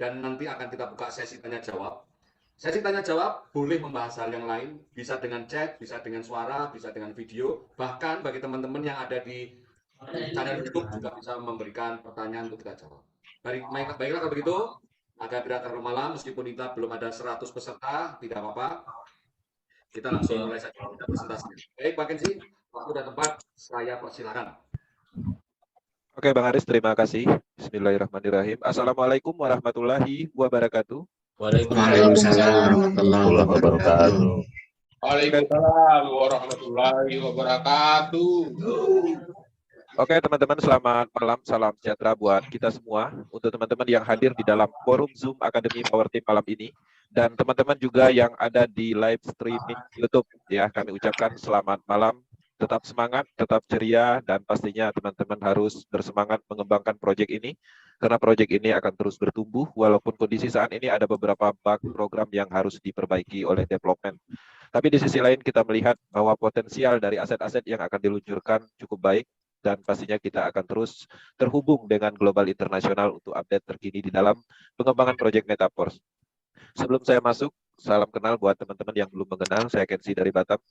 dan nanti akan kita buka sesi tanya jawab. Sesi tanya jawab boleh membahas hal yang lain, bisa dengan chat, bisa dengan suara, bisa dengan video, bahkan bagi teman-teman yang ada di channel YouTube juga bisa memberikan pertanyaan untuk kita jawab. Baiklah kalau begitu, agak tidak terlalu malam, meskipun kita belum ada 100 peserta, tidak apa-apa. Kita langsung mulai saja presentasinya. Baik, Pak Kenzi, waktu dan tempat saya persilakan. Oke, Bang Aris, terima kasih. Bismillahirrahmanirrahim. Assalamualaikum warahmatullahi wabarakatuh. Waalaikumsalam warahmatullahi wabarakatuh. Waalaikumsalam warahmatullahi wabarakatuh. Oke, teman-teman, selamat malam. Salam sejahtera buat kita semua. Untuk teman-teman yang hadir di dalam forum Zoom Academy Power Team malam ini, dan teman-teman juga yang ada di live streaming YouTube, ya, kami ucapkan selamat malam. Tetap semangat, tetap ceria, dan pastinya teman-teman harus bersemangat mengembangkan proyek ini, karena proyek ini akan terus bertumbuh, walaupun kondisi saat ini ada beberapa bug program yang harus diperbaiki oleh development. Tapi di sisi lain kita melihat bahwa potensial dari aset-aset yang akan diluncurkan cukup baik, dan pastinya kita akan terus terhubung dengan global internasional untuk update terkini di dalam pengembangan proyek Metaverse. Sebelum saya masuk, salam kenal buat teman-teman yang belum mengenal, saya Kenzi dari Batam.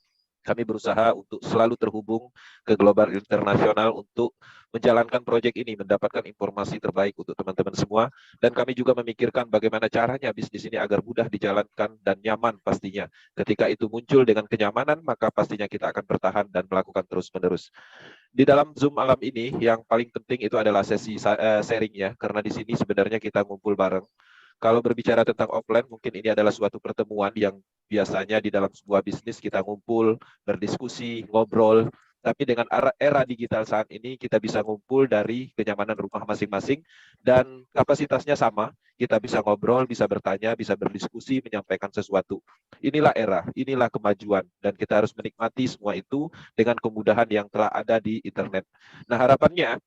Kami berusaha untuk selalu terhubung ke global internasional untuk menjalankan proyek ini, mendapatkan informasi terbaik untuk teman-teman semua, dan kami juga memikirkan bagaimana caranya bisnis ini agar mudah dijalankan dan nyaman pastinya. Ketika itu muncul dengan kenyamanan, maka pastinya kita akan bertahan dan melakukan terus-menerus. Di dalam Zoom malam ini, yang paling penting itu adalah sesi sharingnya, karena di sini sebenarnya kita ngumpul bareng. Kalau berbicara tentang offline, mungkin ini adalah suatu pertemuan yang biasanya di dalam sebuah bisnis kita ngumpul, berdiskusi, ngobrol. Tapi dengan era digital saat ini, kita bisa ngumpul dari kenyamanan rumah masing-masing, dan kapasitasnya sama. Kita bisa ngobrol, bisa bertanya, bisa berdiskusi, menyampaikan sesuatu. Inilah era, inilah kemajuan, dan kita harus menikmati semua itu dengan kemudahan yang telah ada di internet. Nah, harapannya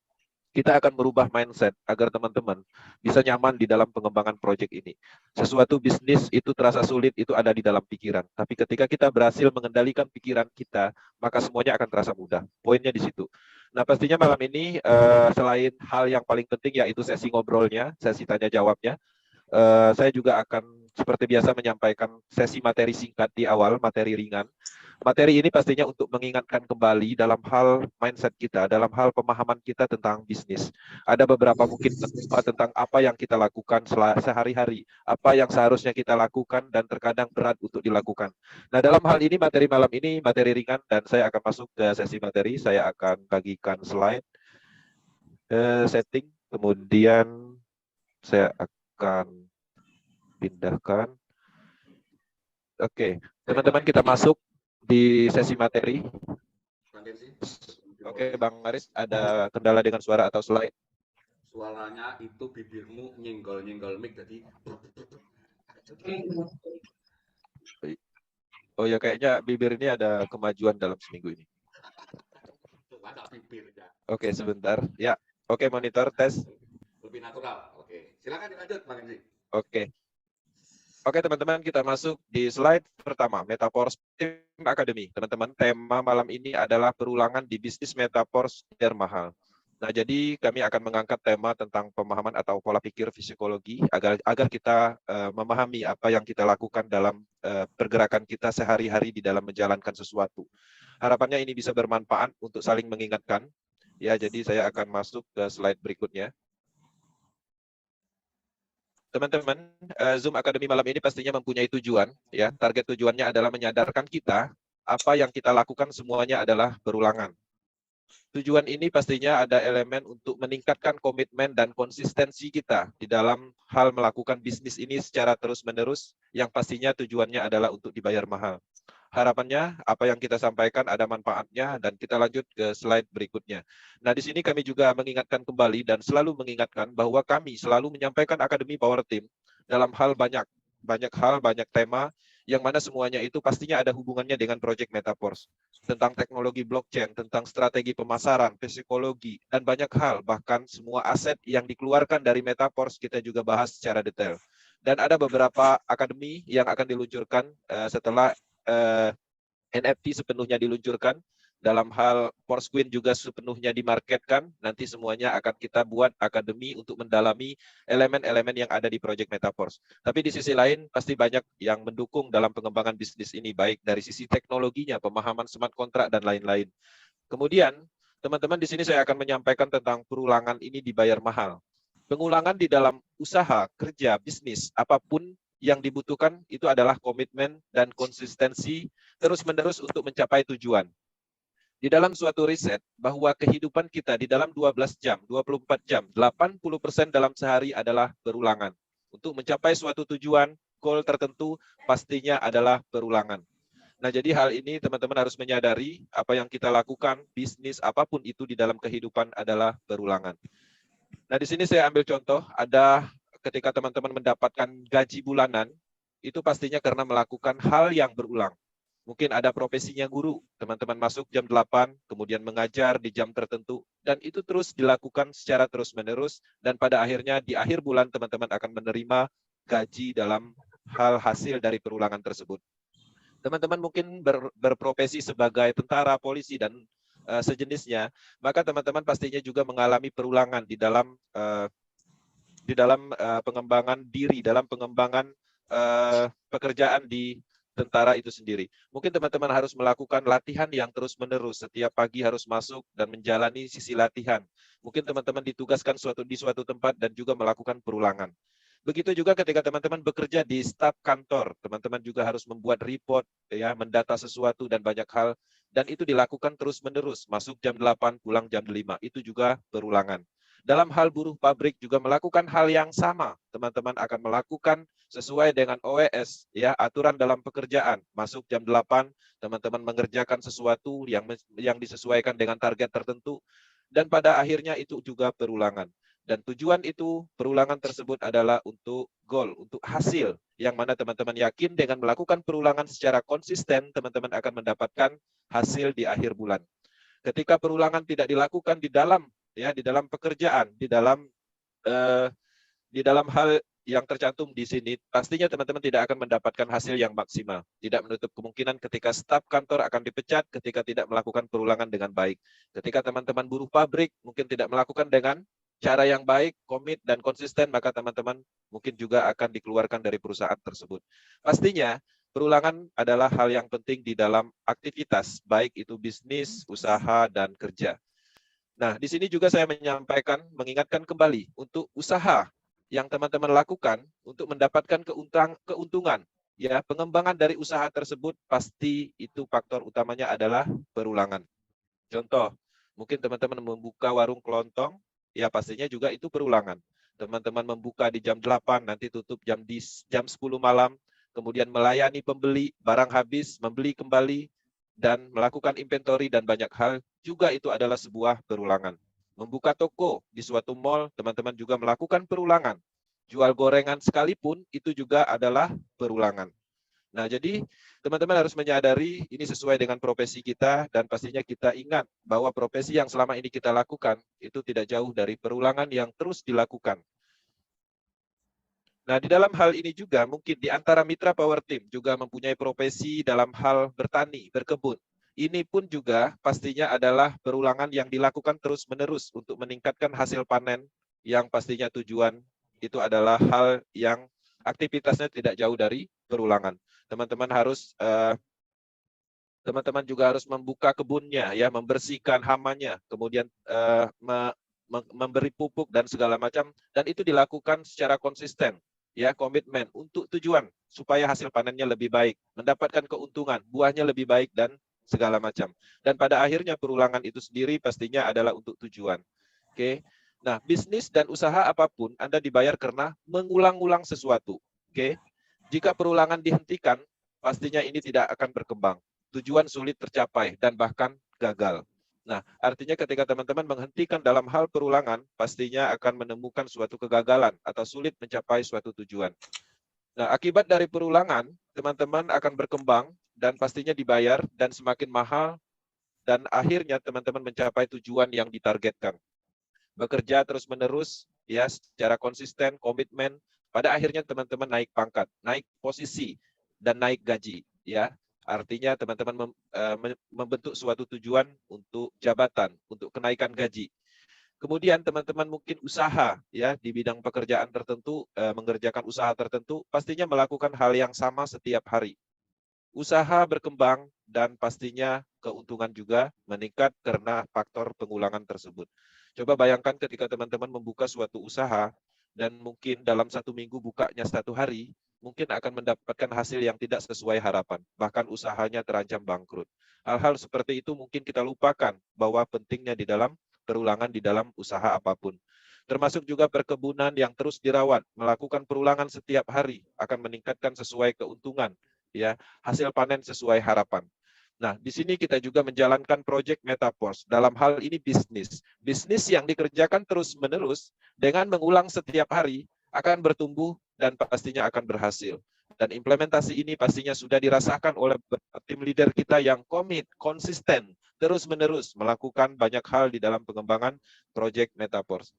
kita akan merubah mindset agar teman-teman bisa nyaman di dalam pengembangan proyek ini. Sesuatu bisnis itu terasa sulit, itu ada di dalam pikiran. Tapi ketika kita berhasil mengendalikan pikiran kita, maka semuanya akan terasa mudah. Poinnya di situ. Nah, pastinya malam ini selain hal yang paling penting yaitu sesi ngobrolnya, sesi tanya jawabnya, saya juga akan seperti biasa menyampaikan sesi materi singkat di awal, materi ringan. Materi ini pastinya untuk mengingatkan kembali dalam hal mindset kita, dalam hal pemahaman kita tentang bisnis. Ada beberapa mungkin tentang apa yang kita lakukan sehari-hari, apa yang seharusnya kita lakukan dan terkadang berat untuk dilakukan. Nah, dalam hal ini materi malam ini materi ringan, dan saya akan masuk ke sesi materi. Saya akan bagikan slide, setting, kemudian saya akan pindahkan. Oke, teman-teman, kita masuk di sesi materi. Oke, Bang Aris, ada kendala dengan suara atau slide? Suaranya itu bibirmu nyenggol-nyenggol mic, jadi oh ya, kayaknya bibir ini ada kemajuan dalam seminggu ini. Oke, sebentar. Ya, oke, monitor tes. Lebih natural. Oke, silakan dilanjut, Pak Kenzi. Oke. Oke, teman-teman, kita masuk di slide pertama, Metaverse Team Academy. Teman-teman, tema malam ini adalah perulangan di bisnis Metaverse biar mahal. Nah, jadi kami akan mengangkat tema tentang pemahaman atau pola pikir psikologi agar kita memahami apa yang kita lakukan dalam pergerakan kita sehari-hari di dalam menjalankan sesuatu. Harapannya ini bisa bermanfaat untuk saling mengingatkan. Ya, jadi saya akan masuk ke slide berikutnya. Teman-teman, Zoom Academy malam ini pastinya mempunyai tujuan. Ya, target tujuannya adalah menyadarkan kita apa yang kita lakukan semuanya adalah berulangan. Tujuan ini pastinya ada elemen untuk meningkatkan komitmen dan konsistensi kita di dalam hal melakukan bisnis ini secara terus-menerus, yang pastinya tujuannya adalah untuk dibayar mahal. Harapannya apa yang kita sampaikan ada manfaatnya, dan kita lanjut ke slide berikutnya. Nah, di sini kami juga mengingatkan kembali dan selalu mengingatkan bahwa kami selalu menyampaikan Akademi Power Team dalam hal banyak hal, banyak tema, yang mana semuanya itu pastinya ada hubungannya dengan proyek Metaverse, tentang teknologi blockchain, tentang strategi pemasaran, psikologi, dan banyak hal. Bahkan semua aset yang dikeluarkan dari Metaverse kita juga bahas secara detail. Dan ada beberapa akademi yang akan diluncurkan setelah NFT sepenuhnya diluncurkan. dalam hal Foursquare juga sepenuhnya dimarketkan, nanti semuanya akan kita buat akademi untuk mendalami elemen-elemen yang ada di Project Metaverse. Tapi di sisi lain, pasti banyak yang mendukung dalam pengembangan bisnis ini, baik dari sisi teknologinya, pemahaman smart contract, dan lain-lain. Kemudian, teman-teman di sini saya akan menyampaikan tentang perulangan ini dibayar mahal. Pengulangan di dalam usaha, kerja, bisnis, apapun yang dibutuhkan itu adalah komitmen dan konsistensi terus-menerus untuk mencapai tujuan. Di dalam suatu riset bahwa kehidupan kita di dalam 12 jam, 24 jam, 80% dalam sehari adalah berulangan. Untuk mencapai suatu tujuan, goal tertentu pastinya adalah berulangan. Nah, jadi hal ini teman-teman harus menyadari apa yang kita lakukan, bisnis apapun itu di dalam kehidupan adalah berulangan. Nah, di sini saya ambil contoh, ada ketika teman-teman mendapatkan gaji bulanan, itu pastinya karena melakukan hal yang berulang. Mungkin ada profesinya guru, teman-teman masuk jam 8, kemudian mengajar di jam tertentu, dan itu terus dilakukan secara terus-menerus, dan pada akhirnya di akhir bulan teman-teman akan menerima gaji dalam hal hasil dari perulangan tersebut. Teman-teman mungkin berprofesi sebagai tentara, polisi, dan sejenisnya, maka teman-teman pastinya juga mengalami perulangan di dalam pengembangan diri, dalam pengembangan pekerjaan di tentara itu sendiri. Mungkin teman-teman harus melakukan latihan yang terus-menerus, setiap pagi harus masuk dan menjalani sisi latihan. Mungkin teman-teman ditugaskan di suatu tempat dan juga melakukan perulangan. Begitu juga ketika teman-teman bekerja di staf kantor, teman-teman juga harus membuat report, ya, mendata sesuatu dan banyak hal, dan itu dilakukan terus-menerus, masuk jam 8, pulang jam 5, itu juga berulangan. Dalam hal buruh pabrik juga melakukan hal yang sama, teman-teman akan melakukan sesuai dengan OWS, ya, aturan dalam pekerjaan, masuk jam 8, teman-teman mengerjakan sesuatu yang disesuaikan dengan target tertentu, dan pada akhirnya itu juga berulangan. Dan tujuan itu, perulangan tersebut adalah untuk goal, untuk hasil, yang mana teman-teman yakin dengan melakukan perulangan secara konsisten, teman-teman akan mendapatkan hasil di akhir bulan. Ketika perulangan tidak dilakukan di dalam pekerjaan, di dalam hal yang tercantum di sini, pastinya teman-teman tidak akan mendapatkan hasil yang maksimal. Tidak menutup kemungkinan ketika staf kantor akan dipecat ketika tidak melakukan perulangan dengan baik. Ketika teman-teman buruh pabrik mungkin tidak melakukan dengan cara yang baik, komit, dan konsisten, maka teman-teman mungkin juga akan dikeluarkan dari perusahaan tersebut. Pastinya, perulangan adalah hal yang penting di dalam aktivitas, baik itu bisnis, usaha, dan kerja. Nah, di sini juga saya mengingatkan kembali untuk usaha yang teman-teman lakukan untuk mendapatkan keuntungan. Ya, pengembangan dari usaha tersebut pasti itu faktor utamanya adalah perulangan. Contoh, mungkin teman-teman membuka warung kelontong, ya pastinya juga itu perulangan. Teman-teman membuka di jam 8, nanti tutup jam 10 malam, kemudian melayani pembeli, barang habis, membeli kembali, dan melakukan inventory dan banyak hal, juga itu adalah sebuah perulangan. Membuka toko di suatu mall, teman-teman juga melakukan perulangan. Jual gorengan sekalipun, itu juga adalah perulangan. Nah, jadi teman-teman harus menyadari ini sesuai dengan profesi kita, dan pastinya kita ingat bahwa profesi yang selama ini kita lakukan itu tidak jauh dari perulangan yang terus dilakukan. Nah, di dalam hal ini juga mungkin di antara mitra Power Team juga mempunyai profesi dalam hal bertani, berkebun. Ini pun juga pastinya adalah perulangan yang dilakukan terus-menerus untuk meningkatkan hasil panen, yang pastinya tujuan itu adalah hal yang aktivitasnya tidak jauh dari perulangan. Teman-teman juga harus membuka kebunnya, ya, membersihkan hamanya, kemudian memberi pupuk dan segala macam, dan itu dilakukan secara konsisten, ya, komitmen untuk tujuan supaya hasil panennya lebih baik, mendapatkan keuntungan, buahnya lebih baik dan segala macam. Dan pada akhirnya perulangan itu sendiri pastinya adalah untuk tujuan. Oke. Nah, bisnis dan usaha apapun Anda dibayar karena mengulang-ulang sesuatu. Oke. Jika perulangan dihentikan, pastinya ini tidak akan berkembang. Tujuan sulit tercapai dan bahkan gagal. Nah, artinya ketika teman-teman menghentikan dalam hal perulangan, pastinya akan menemukan suatu kegagalan atau sulit mencapai suatu tujuan. Nah, akibat dari perulangan, teman-teman akan berkembang dan pastinya dibayar dan semakin mahal, dan akhirnya teman-teman mencapai tujuan yang ditargetkan. Bekerja terus-menerus, ya, secara konsisten, komitmen, pada akhirnya teman-teman naik pangkat, naik posisi, dan naik gaji, ya. Artinya teman-teman membentuk suatu tujuan untuk jabatan, untuk kenaikan gaji. Kemudian teman-teman mungkin usaha ya di bidang pekerjaan tertentu, mengerjakan usaha tertentu, pastinya melakukan hal yang sama setiap hari. Usaha berkembang dan pastinya keuntungan juga meningkat karena faktor pengulangan tersebut. Coba bayangkan ketika teman-teman membuka suatu usaha dan mungkin dalam 1 minggu bukanya 1 hari, mungkin akan mendapatkan hasil yang tidak sesuai harapan, bahkan usahanya terancam bangkrut. Hal-hal seperti itu mungkin kita lupakan bahwa pentingnya di dalam perulangan di dalam usaha apapun. Termasuk juga perkebunan yang terus dirawat, melakukan perulangan setiap hari akan meningkatkan sesuai keuntungan, ya, hasil panen sesuai harapan. Nah, di sini kita juga menjalankan proyek Metaforce. Dalam hal ini bisnis. Bisnis yang dikerjakan terus-menerus dengan mengulang setiap hari akan bertumbuh dan pastinya akan berhasil. Dan implementasi ini pastinya sudah dirasakan oleh tim leader kita yang komit, konsisten, terus-menerus melakukan banyak hal di dalam pengembangan proyek Metaforce.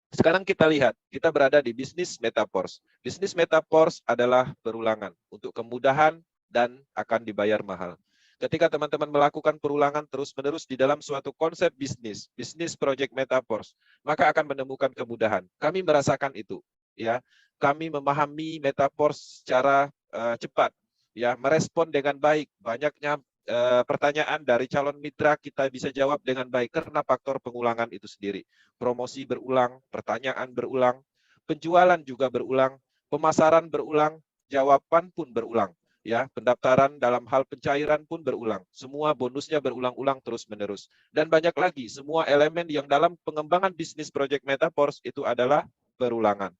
Sekarang kita lihat, kita berada di bisnis Metaforce. Bisnis Metaforce adalah perulangan untuk kemudahan dan akan dibayar mahal. Ketika teman-teman melakukan perulangan terus-menerus di dalam suatu konsep bisnis, bisnis project Metaforce, maka akan menemukan kemudahan. Kami merasakan itu, ya. Kami memahami Metaforce secara cepat, ya, merespon dengan baik. Banyaknya pertanyaan dari calon mitra kita bisa jawab dengan baik karena faktor pengulangan itu sendiri. Promosi berulang, pertanyaan berulang, penjualan juga berulang, pemasaran berulang, jawaban pun berulang. Ya, pendaftaran dalam hal pencairan pun berulang. Semua bonusnya berulang-ulang terus-menerus. Dan banyak lagi, semua elemen yang dalam pengembangan bisnis Project Metaforce itu adalah perulangan.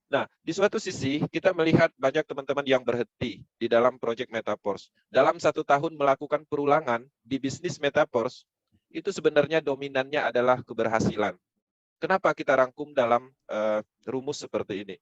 Nah, di suatu sisi kita melihat banyak teman-teman yang berhenti di dalam Project Metaforce. Dalam 1 tahun melakukan perulangan di bisnis Metaforce, itu sebenarnya dominannya adalah keberhasilan. Kenapa kita rangkum dalam rumus seperti ini?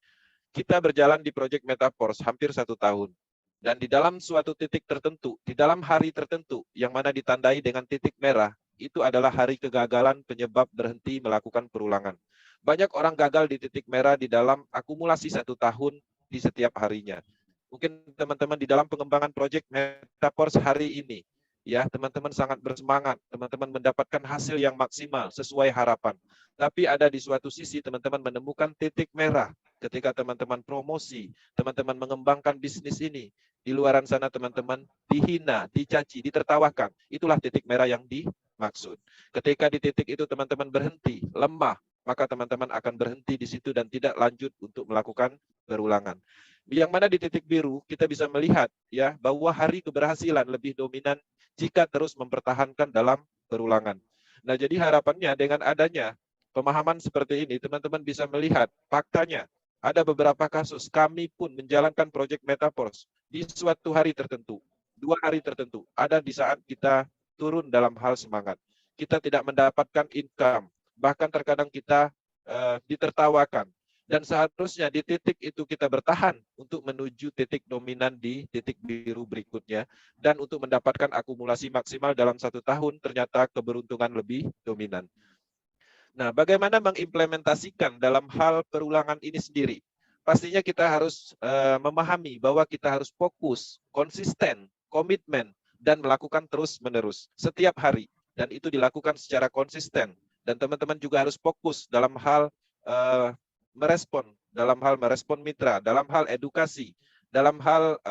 Kita berjalan di Project Metaforce hampir 1 tahun. Dan di dalam suatu titik tertentu, di dalam hari tertentu, yang mana ditandai dengan titik merah, itu adalah hari kegagalan penyebab berhenti melakukan perulangan. Banyak orang gagal di titik merah di dalam akumulasi 1 tahun di setiap harinya. Mungkin teman-teman di dalam pengembangan Project Metaforce hari ini, ya, teman-teman sangat bersemangat, teman-teman mendapatkan hasil yang maksimal sesuai harapan. Tapi ada di suatu sisi teman-teman menemukan titik merah ketika teman-teman promosi, teman-teman mengembangkan bisnis ini. Di luaran sana teman-teman dihina, dicaci, ditertawakan. Itulah titik merah yang dimaksud. Ketika di titik itu teman-teman berhenti, lemah, maka teman-teman akan berhenti di situ dan tidak lanjut untuk melakukan perulangan. Yang mana di titik biru kita bisa melihat ya bahwa hari keberhasilan lebih dominan jika terus mempertahankan dalam perulangan. Nah, jadi harapannya dengan adanya pemahaman seperti ini, teman-teman bisa melihat faktanya. Ada beberapa kasus kami pun menjalankan Project Metaforce di suatu hari tertentu, 2 hari tertentu. Ada di saat kita turun dalam hal semangat. Kita tidak mendapatkan income, bahkan terkadang kita ditertawakan. Dan seharusnya di titik itu kita bertahan untuk menuju titik dominan di titik biru berikutnya. Dan untuk mendapatkan akumulasi maksimal dalam 1 tahun, ternyata keberuntungan lebih dominan. Nah, bagaimana mengimplementasikan dalam hal perulangan ini sendiri? Pastinya kita harus memahami bahwa kita harus fokus, konsisten, komitmen, dan melakukan terus-menerus setiap hari. Dan itu dilakukan secara konsisten. Dan teman-teman juga harus fokus dalam hal merespon mitra, dalam hal edukasi, dalam hal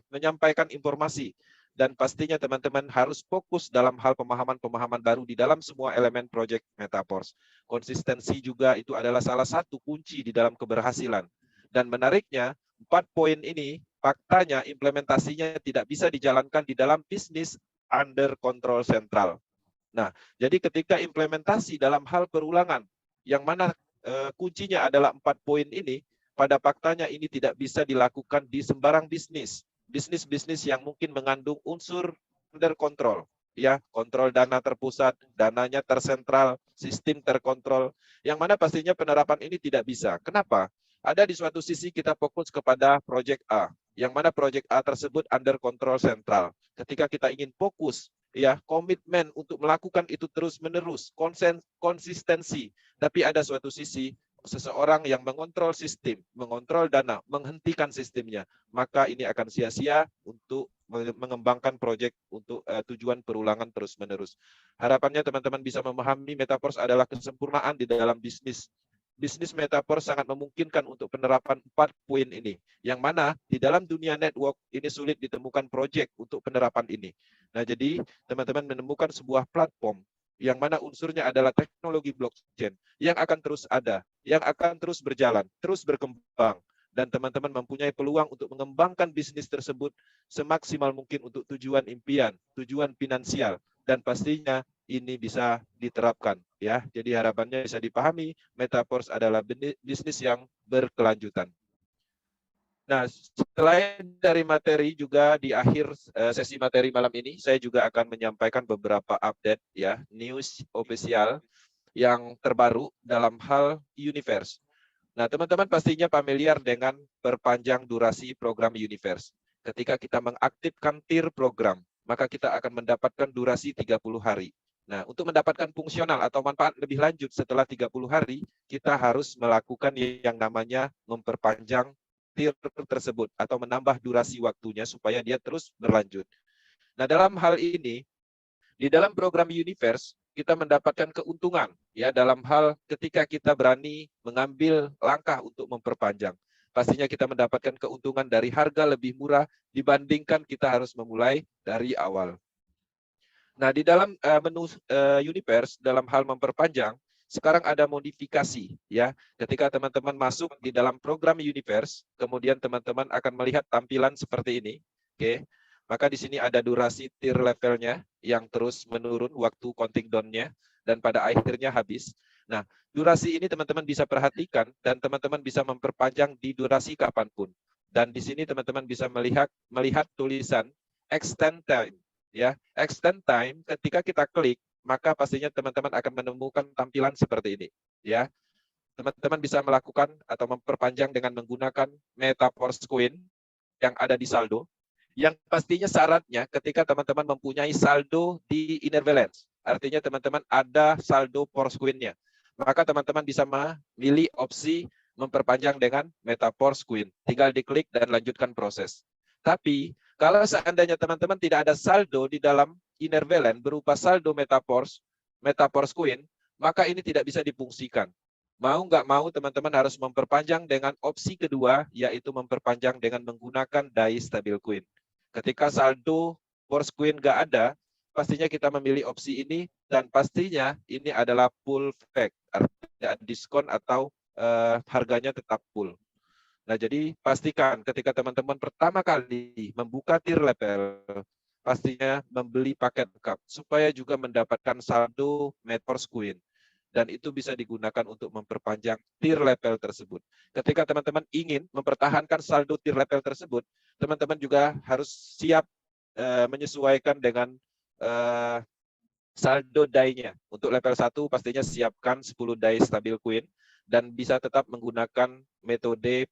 menyampaikan informasi. Dan pastinya teman-teman harus fokus dalam hal pemahaman-pemahaman baru di dalam semua elemen Project Metaforce. Konsistensi juga itu adalah salah satu kunci di dalam keberhasilan. Dan menariknya, 4 poin ini, faktanya implementasinya tidak bisa dijalankan di dalam bisnis under control sentral. Nah, jadi ketika implementasi dalam hal perulangan, yang mana kuncinya adalah 4 poin ini, pada faktanya ini tidak bisa dilakukan di sembarang bisnis. Bisnis-bisnis yang mungkin mengandung unsur under control, ya, kontrol dana terpusat, dananya tersentral, sistem terkontrol, yang mana pastinya penerapan ini tidak bisa. Kenapa? Ada di suatu sisi kita fokus kepada Project A, yang mana Project A tersebut under control sentral. Ketika kita ingin fokus, ya, komitmen untuk melakukan itu terus-menerus, konsistensi, tapi ada suatu sisi seseorang yang mengontrol sistem, mengontrol dana, menghentikan sistemnya, maka ini akan sia-sia untuk mengembangkan proyek untuk tujuan perulangan terus-menerus. Harapannya teman-teman bisa memahami Metaverse adalah kesempurnaan di dalam bisnis. Bisnis Metaverse sangat memungkinkan untuk penerapan 4 poin ini, yang mana di dalam dunia network ini sulit ditemukan proyek untuk penerapan ini. Nah, jadi teman-teman menemukan sebuah platform yang mana unsurnya adalah teknologi blockchain yang akan terus ada, yang akan terus berjalan, terus berkembang, dan teman-teman mempunyai peluang untuk mengembangkan bisnis tersebut semaksimal mungkin untuk tujuan impian, tujuan finansial, dan pastinya ini bisa diterapkan, ya. Jadi harapannya bisa dipahami, Metaverse adalah bisnis yang berkelanjutan. Nah, selain dari materi juga di akhir sesi materi malam ini, saya juga akan menyampaikan beberapa update ya, news official yang terbaru dalam hal Universe. Nah, teman-teman pastinya familiar dengan perpanjang durasi program Universe. Ketika kita mengaktifkan tier program, maka kita akan mendapatkan durasi 30 hari. Nah, untuk mendapatkan fungsional atau manfaat lebih lanjut setelah 30 hari, kita harus melakukan yang namanya memperpanjang tier tersebut atau menambah durasi waktunya supaya dia terus berlanjut. Nah, dalam hal ini, di dalam program Universe, kita mendapatkan keuntungan ya dalam hal ketika kita berani mengambil langkah untuk memperpanjang. Pastinya kita mendapatkan keuntungan dari harga lebih murah dibandingkan kita harus memulai dari awal. Nah, di dalam menu Universe dalam hal memperpanjang, sekarang ada modifikasi ya. Ketika teman-teman masuk di dalam program Universe, kemudian teman-teman akan melihat tampilan seperti ini. Oke. Maka di sini ada durasi tier levelnya yang terus menurun waktu counting down-nya dan pada akhirnya habis. Nah, durasi ini teman-teman bisa perhatikan dan teman-teman bisa memperpanjang di durasi kapanpun. Dan di sini teman-teman bisa melihat tulisan extend time ya. Extend time ketika kita klik maka pastinya teman-teman akan menemukan tampilan seperti ini ya. Teman-teman bisa melakukan atau memperpanjang dengan menggunakan Metaverse Coin yang ada di saldo, yang pastinya syaratnya ketika teman-teman mempunyai saldo di inner balance, artinya teman-teman ada saldo Force Coin-nya, maka teman-teman bisa memilih opsi memperpanjang dengan Metaverse Coin, tinggal diklik dan lanjutkan proses. Tapi kalau seandainya teman-teman tidak ada saldo di dalam inner balance berupa saldo Metaverse Coin, maka ini tidak bisa difungsikan. Mau nggak mau teman-teman harus memperpanjang dengan opsi kedua, yaitu memperpanjang dengan menggunakan DAI Stabil Coin. Ketika saldo Force Coin nggak ada, pastinya kita memilih opsi ini dan pastinya ini adalah full fact, artinya diskon atau harganya tetap full. Nah, jadi pastikan ketika teman-teman pertama kali membuka tier level, pastinya membeli paket lengkap supaya juga mendapatkan saldo Metaverse Coin. Dan itu bisa digunakan untuk memperpanjang tier level tersebut. Ketika teman-teman ingin mempertahankan saldo tier level tersebut, teman-teman juga harus siap menyesuaikan dengan saldo DAI-nya. Untuk level 1 pastinya siapkan 10 DAI Stabil Coin dan bisa tetap menggunakan metode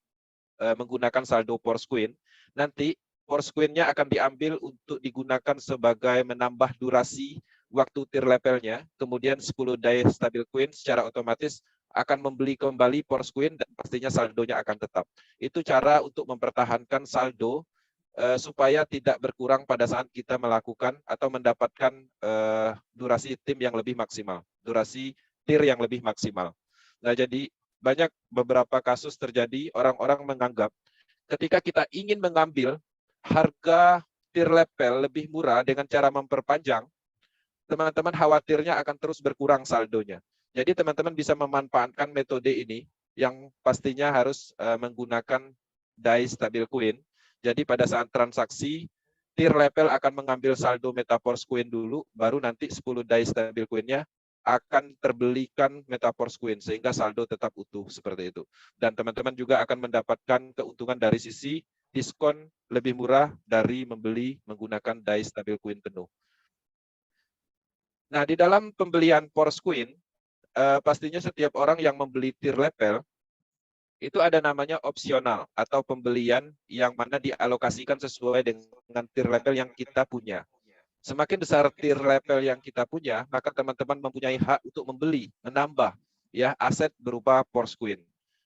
menggunakan saldo Force Coin. Nanti Force Coin-nya akan diambil untuk digunakan sebagai menambah durasi waktu tier levelnya, kemudian 10 DAI Stabil Coin secara otomatis akan membeli kembali Force Coin dan pastinya saldonya akan tetap. Itu cara untuk mempertahankan saldo supaya tidak berkurang pada saat kita melakukan atau mendapatkan durasi tim yang lebih maksimal, durasi tier yang lebih maksimal. Nah, jadi banyak beberapa kasus terjadi orang-orang menganggap ketika kita ingin mengambil harga tier level lebih murah dengan cara memperpanjang, teman-teman khawatirnya akan terus berkurang saldonya. Jadi teman-teman bisa memanfaatkan metode ini yang pastinya harus menggunakan DAI Stabil Coin. Jadi pada saat transaksi, tier level akan mengambil saldo Metaverse Coin dulu, baru nanti 10 DAI Stabil Coin-nya akan terbelikan Metaverse Coin sehingga saldo tetap utuh seperti itu. Dan teman-teman juga akan mendapatkan keuntungan dari sisi diskon lebih murah dari membeli menggunakan DAI Stabil Coin penuh. Nah, di dalam pembelian Force Coin, pastinya setiap orang yang membeli tier level, itu ada namanya opsional atau pembelian yang mana dialokasikan sesuai dengan tier level yang kita punya. Semakin besar tier level yang kita punya, maka teman-teman mempunyai hak untuk membeli, menambah, ya aset berupa Porsquin.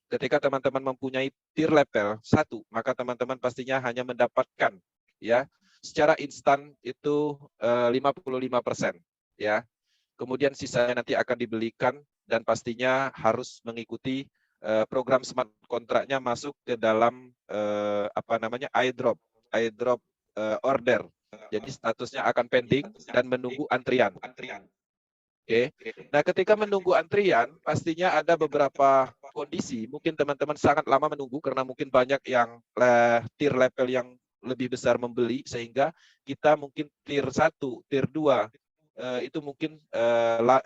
Ketika teman-teman mempunyai tier level 1, maka teman-teman pastinya hanya mendapatkan ya secara instan itu 55%, ya. Kemudian sisanya nanti akan dibelikan dan pastinya harus mengikuti program smart kontraknya masuk ke dalam airdrop order. Jadi statusnya akan pending dan menunggu antrian. Oke. Nah, ketika menunggu antrian, pastinya ada beberapa kondisi. Mungkin teman-teman sangat lama menunggu karena mungkin banyak yang tier level yang lebih besar membeli, sehingga kita mungkin tier 1, tier 2, itu mungkin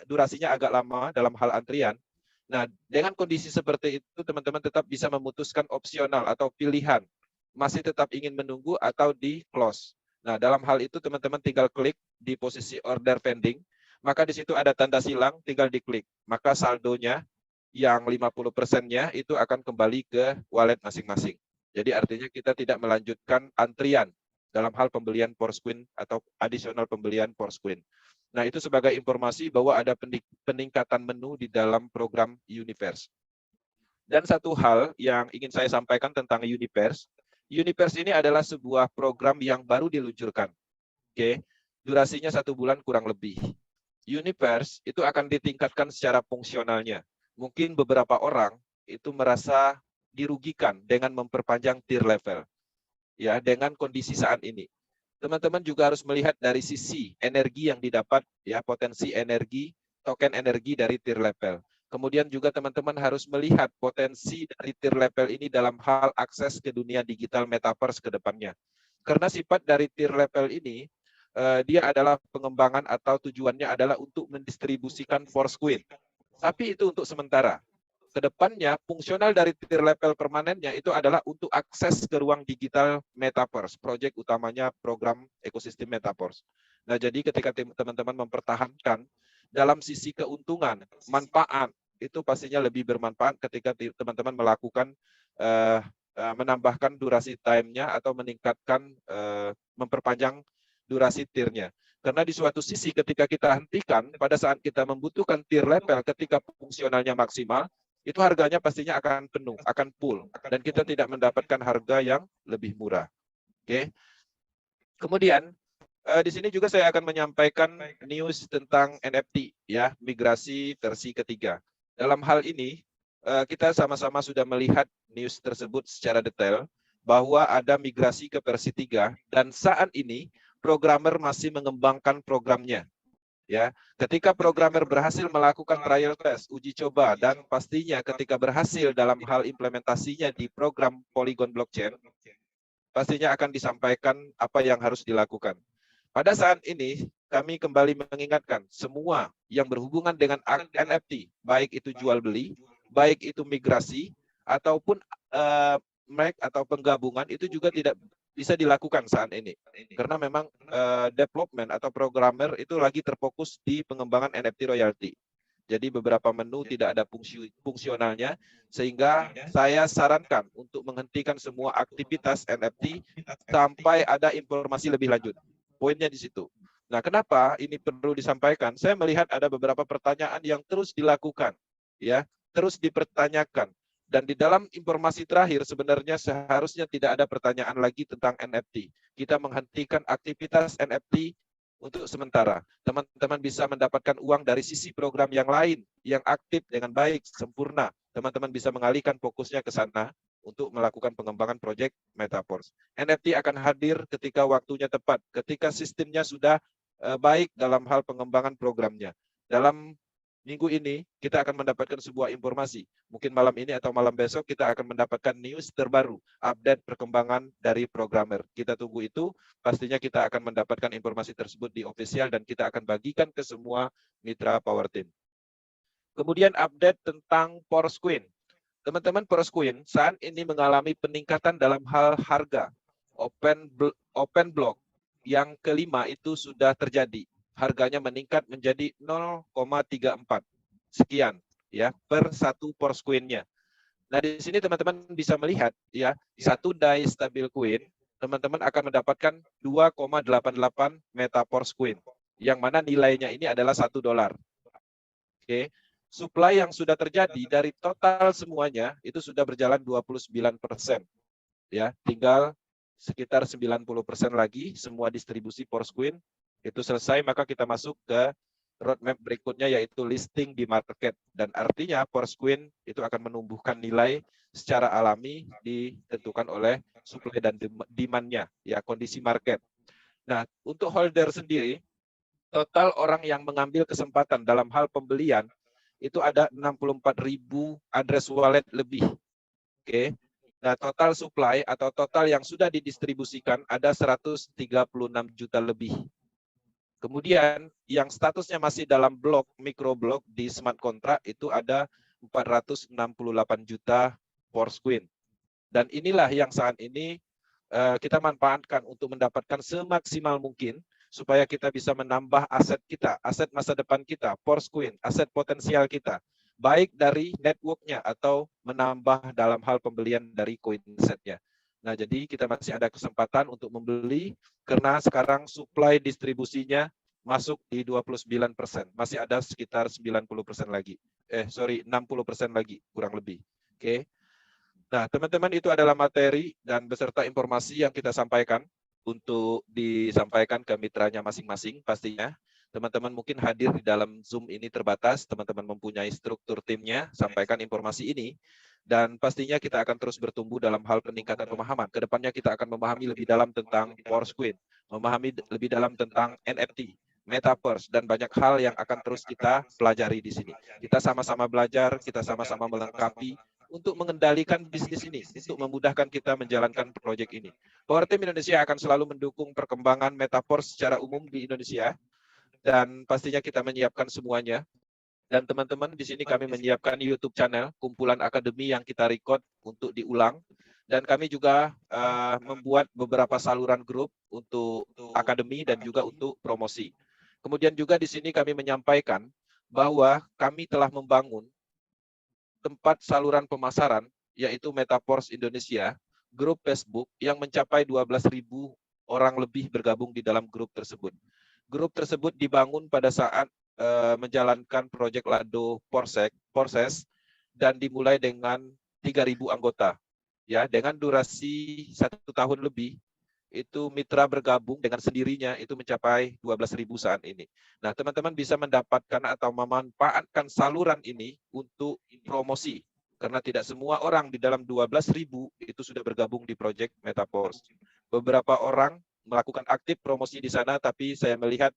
durasinya agak lama dalam hal antrian. Nah, dengan kondisi seperti itu, teman-teman tetap bisa memutuskan opsional atau pilihan. Masih tetap ingin menunggu atau di close. Nah, dalam hal itu, teman-teman tinggal klik di posisi order pending. Maka di situ ada tanda silang, tinggal diklik. Maka saldonya yang 50%-nya itu akan kembali ke wallet masing-masing. Jadi artinya kita tidak melanjutkan antrian dalam hal pembelian Porsquin atau additional pembelian Porsquin. Nah, itu sebagai informasi bahwa ada peningkatan menu di dalam program Universe. Dan satu hal yang ingin saya sampaikan tentang Universe, Universe ini adalah sebuah program yang baru diluncurkan. Oke, durasinya 1 bulan kurang lebih. Universe itu akan ditingkatkan secara fungsionalnya. Mungkin beberapa orang itu merasa dirugikan dengan memperpanjang tier level. Ya, dengan kondisi saat ini. Teman-teman juga harus melihat dari sisi energi yang didapat, ya, potensi energi, token energi dari tier level. Kemudian juga teman-teman harus melihat potensi dari tier level ini dalam hal akses ke dunia digital metaverse ke depannya. Karena sifat dari tier level ini, dia adalah pengembangan atau tujuannya adalah untuk mendistribusikan Porsquin. Tapi itu untuk sementara. Kedepannya, fungsional dari tier level permanennya itu adalah untuk akses ke ruang digital metaverse. Proyek utamanya program ekosistem metaverse. Nah, jadi ketika teman-teman mempertahankan dalam sisi keuntungan, manfaat, itu pastinya lebih bermanfaat ketika teman-teman melakukan menambahkan durasi time-nya atau meningkatkan, memperpanjang durasi tiernya. Karena di suatu sisi ketika kita hentikan, pada saat kita membutuhkan tier level ketika fungsionalnya maksimal, itu harganya pastinya akan penuh, akan full. Dan kita tidak mendapatkan harga yang lebih murah. Oke. Kemudian, di sini juga saya akan menyampaikan news tentang NFT, ya, migrasi versi ketiga. Dalam hal ini, kita sama-sama sudah melihat news tersebut secara detail, bahwa ada migrasi ke versi 3, dan saat ini, programmer masih mengembangkan programnya. Ya, ketika programmer berhasil melakukan trial test, uji coba, dan pastinya ketika berhasil dalam hal implementasinya di program Polygon blockchain, pastinya akan disampaikan apa yang harus dilakukan. Pada saat ini, kami kembali mengingatkan semua yang berhubungan dengan NFT, baik itu jual beli, baik itu migrasi, ataupun merge atau penggabungan, itu juga tidak bisa dilakukan saat ini. Karena memang development atau programmer itu lagi terfokus di pengembangan NFT royalty. Jadi beberapa menu tidak ada fungsionalnya, sehingga saya sarankan untuk menghentikan semua aktivitas NFT sampai ada informasi lebih lanjut. Poinnya di situ. Nah, kenapa ini perlu disampaikan? Saya melihat ada beberapa pertanyaan yang terus dilakukan, ya, terus dipertanyakan. Dan di dalam informasi terakhir sebenarnya seharusnya tidak ada pertanyaan lagi tentang NFT. Kita menghentikan aktivitas NFT untuk sementara. Teman-teman bisa mendapatkan uang dari sisi program yang lain yang aktif dengan baik, sempurna. Teman-teman bisa mengalihkan fokusnya ke sana untuk melakukan pengembangan proyek Metaverse. NFT akan hadir ketika waktunya tepat, ketika sistemnya sudah baik dalam hal pengembangan programnya. Dalam minggu ini kita akan mendapatkan sebuah informasi. Mungkin malam ini atau malam besok kita akan mendapatkan news terbaru, update perkembangan dari programmer. Kita tunggu itu, pastinya kita akan mendapatkan informasi tersebut di official dan kita akan bagikan ke semua mitra Power Team. Kemudian update tentang Porsquin. Teman-teman, Porsquin saat ini mengalami peningkatan dalam hal harga. Open block yang kelima itu sudah terjadi. Harganya meningkat menjadi 0,34 sekian, ya, per satu Porsquin-nya. Nah, di sini teman-teman bisa melihat, ya, satu DAI stabil coin, teman-teman akan mendapatkan 2,88 meta Porsquin, yang mana nilainya ini adalah $1. Oke. supply yang sudah terjadi dari total semuanya itu sudah berjalan 29%. Ya, tinggal sekitar 90% lagi semua distribusi Porsquin itu selesai, maka kita masuk ke roadmap berikutnya yaitu listing di market, dan artinya Porsquin itu akan menumbuhkan nilai secara alami ditentukan oleh supply dan demand-nya, ya, kondisi market. Nah, untuk holder sendiri, total orang yang mengambil kesempatan dalam hal pembelian itu ada 64.000 address wallet lebih. Oke. Nah, total supply atau total yang sudah didistribusikan ada 136 juta lebih. Kemudian yang statusnya masih dalam blok, mikroblok di smart contract itu ada 468 juta Porsquin. Dan inilah yang saat ini kita manfaatkan untuk mendapatkan semaksimal mungkin supaya kita bisa menambah aset kita, aset masa depan kita, Porsquin, aset potensial kita, baik dari networknya atau menambah dalam hal pembelian dari coin setnya. Nah, jadi kita masih ada kesempatan untuk membeli karena sekarang supply distribusinya masuk di 29%. Masih ada sekitar 90% lagi. 60% lagi kurang lebih. Oke. Nah, teman-teman, itu adalah materi dan beserta informasi yang kita sampaikan untuk disampaikan ke mitranya masing-masing pastinya. Teman-teman mungkin hadir di dalam Zoom ini terbatas, teman-teman mempunyai struktur timnya, sampaikan informasi ini. Dan pastinya kita akan terus bertumbuh dalam hal peningkatan pemahaman. Kedepannya kita akan memahami lebih dalam tentang Porsquin, memahami lebih dalam tentang NFT, Metaverse, dan banyak hal yang akan terus kita pelajari di sini. Kita sama-sama belajar, kita sama-sama melengkapi untuk mengendalikan bisnis ini, untuk memudahkan kita menjalankan proyek ini. Power Team Indonesia akan selalu mendukung perkembangan Metaverse secara umum di Indonesia, dan pastinya kita menyiapkan semuanya. Dan teman-teman, di sini kami menyiapkan YouTube channel, kumpulan akademi yang kita record untuk diulang. Dan kami juga membuat beberapa saluran grup untuk akademi dan juga untuk promosi. Kemudian juga di sini kami menyampaikan bahwa kami telah membangun tempat saluran pemasaran, yaitu Metaverse Indonesia, grup Facebook yang mencapai 12.000 orang lebih bergabung di dalam grup tersebut. Grup tersebut dibangun pada saat menjalankan proyek Lado Porses dan dimulai dengan 3.000 anggota. Ya, dengan durasi 1 tahun lebih, itu mitra bergabung dengan sendirinya itu mencapai 12.000 saat ini. Nah, teman-teman bisa mendapatkan atau memanfaatkan saluran ini untuk promosi. Karena tidak semua orang di dalam 12.000 itu sudah bergabung di proyek Metaverse. Beberapa orang melakukan aktif promosi di sana, tapi saya melihat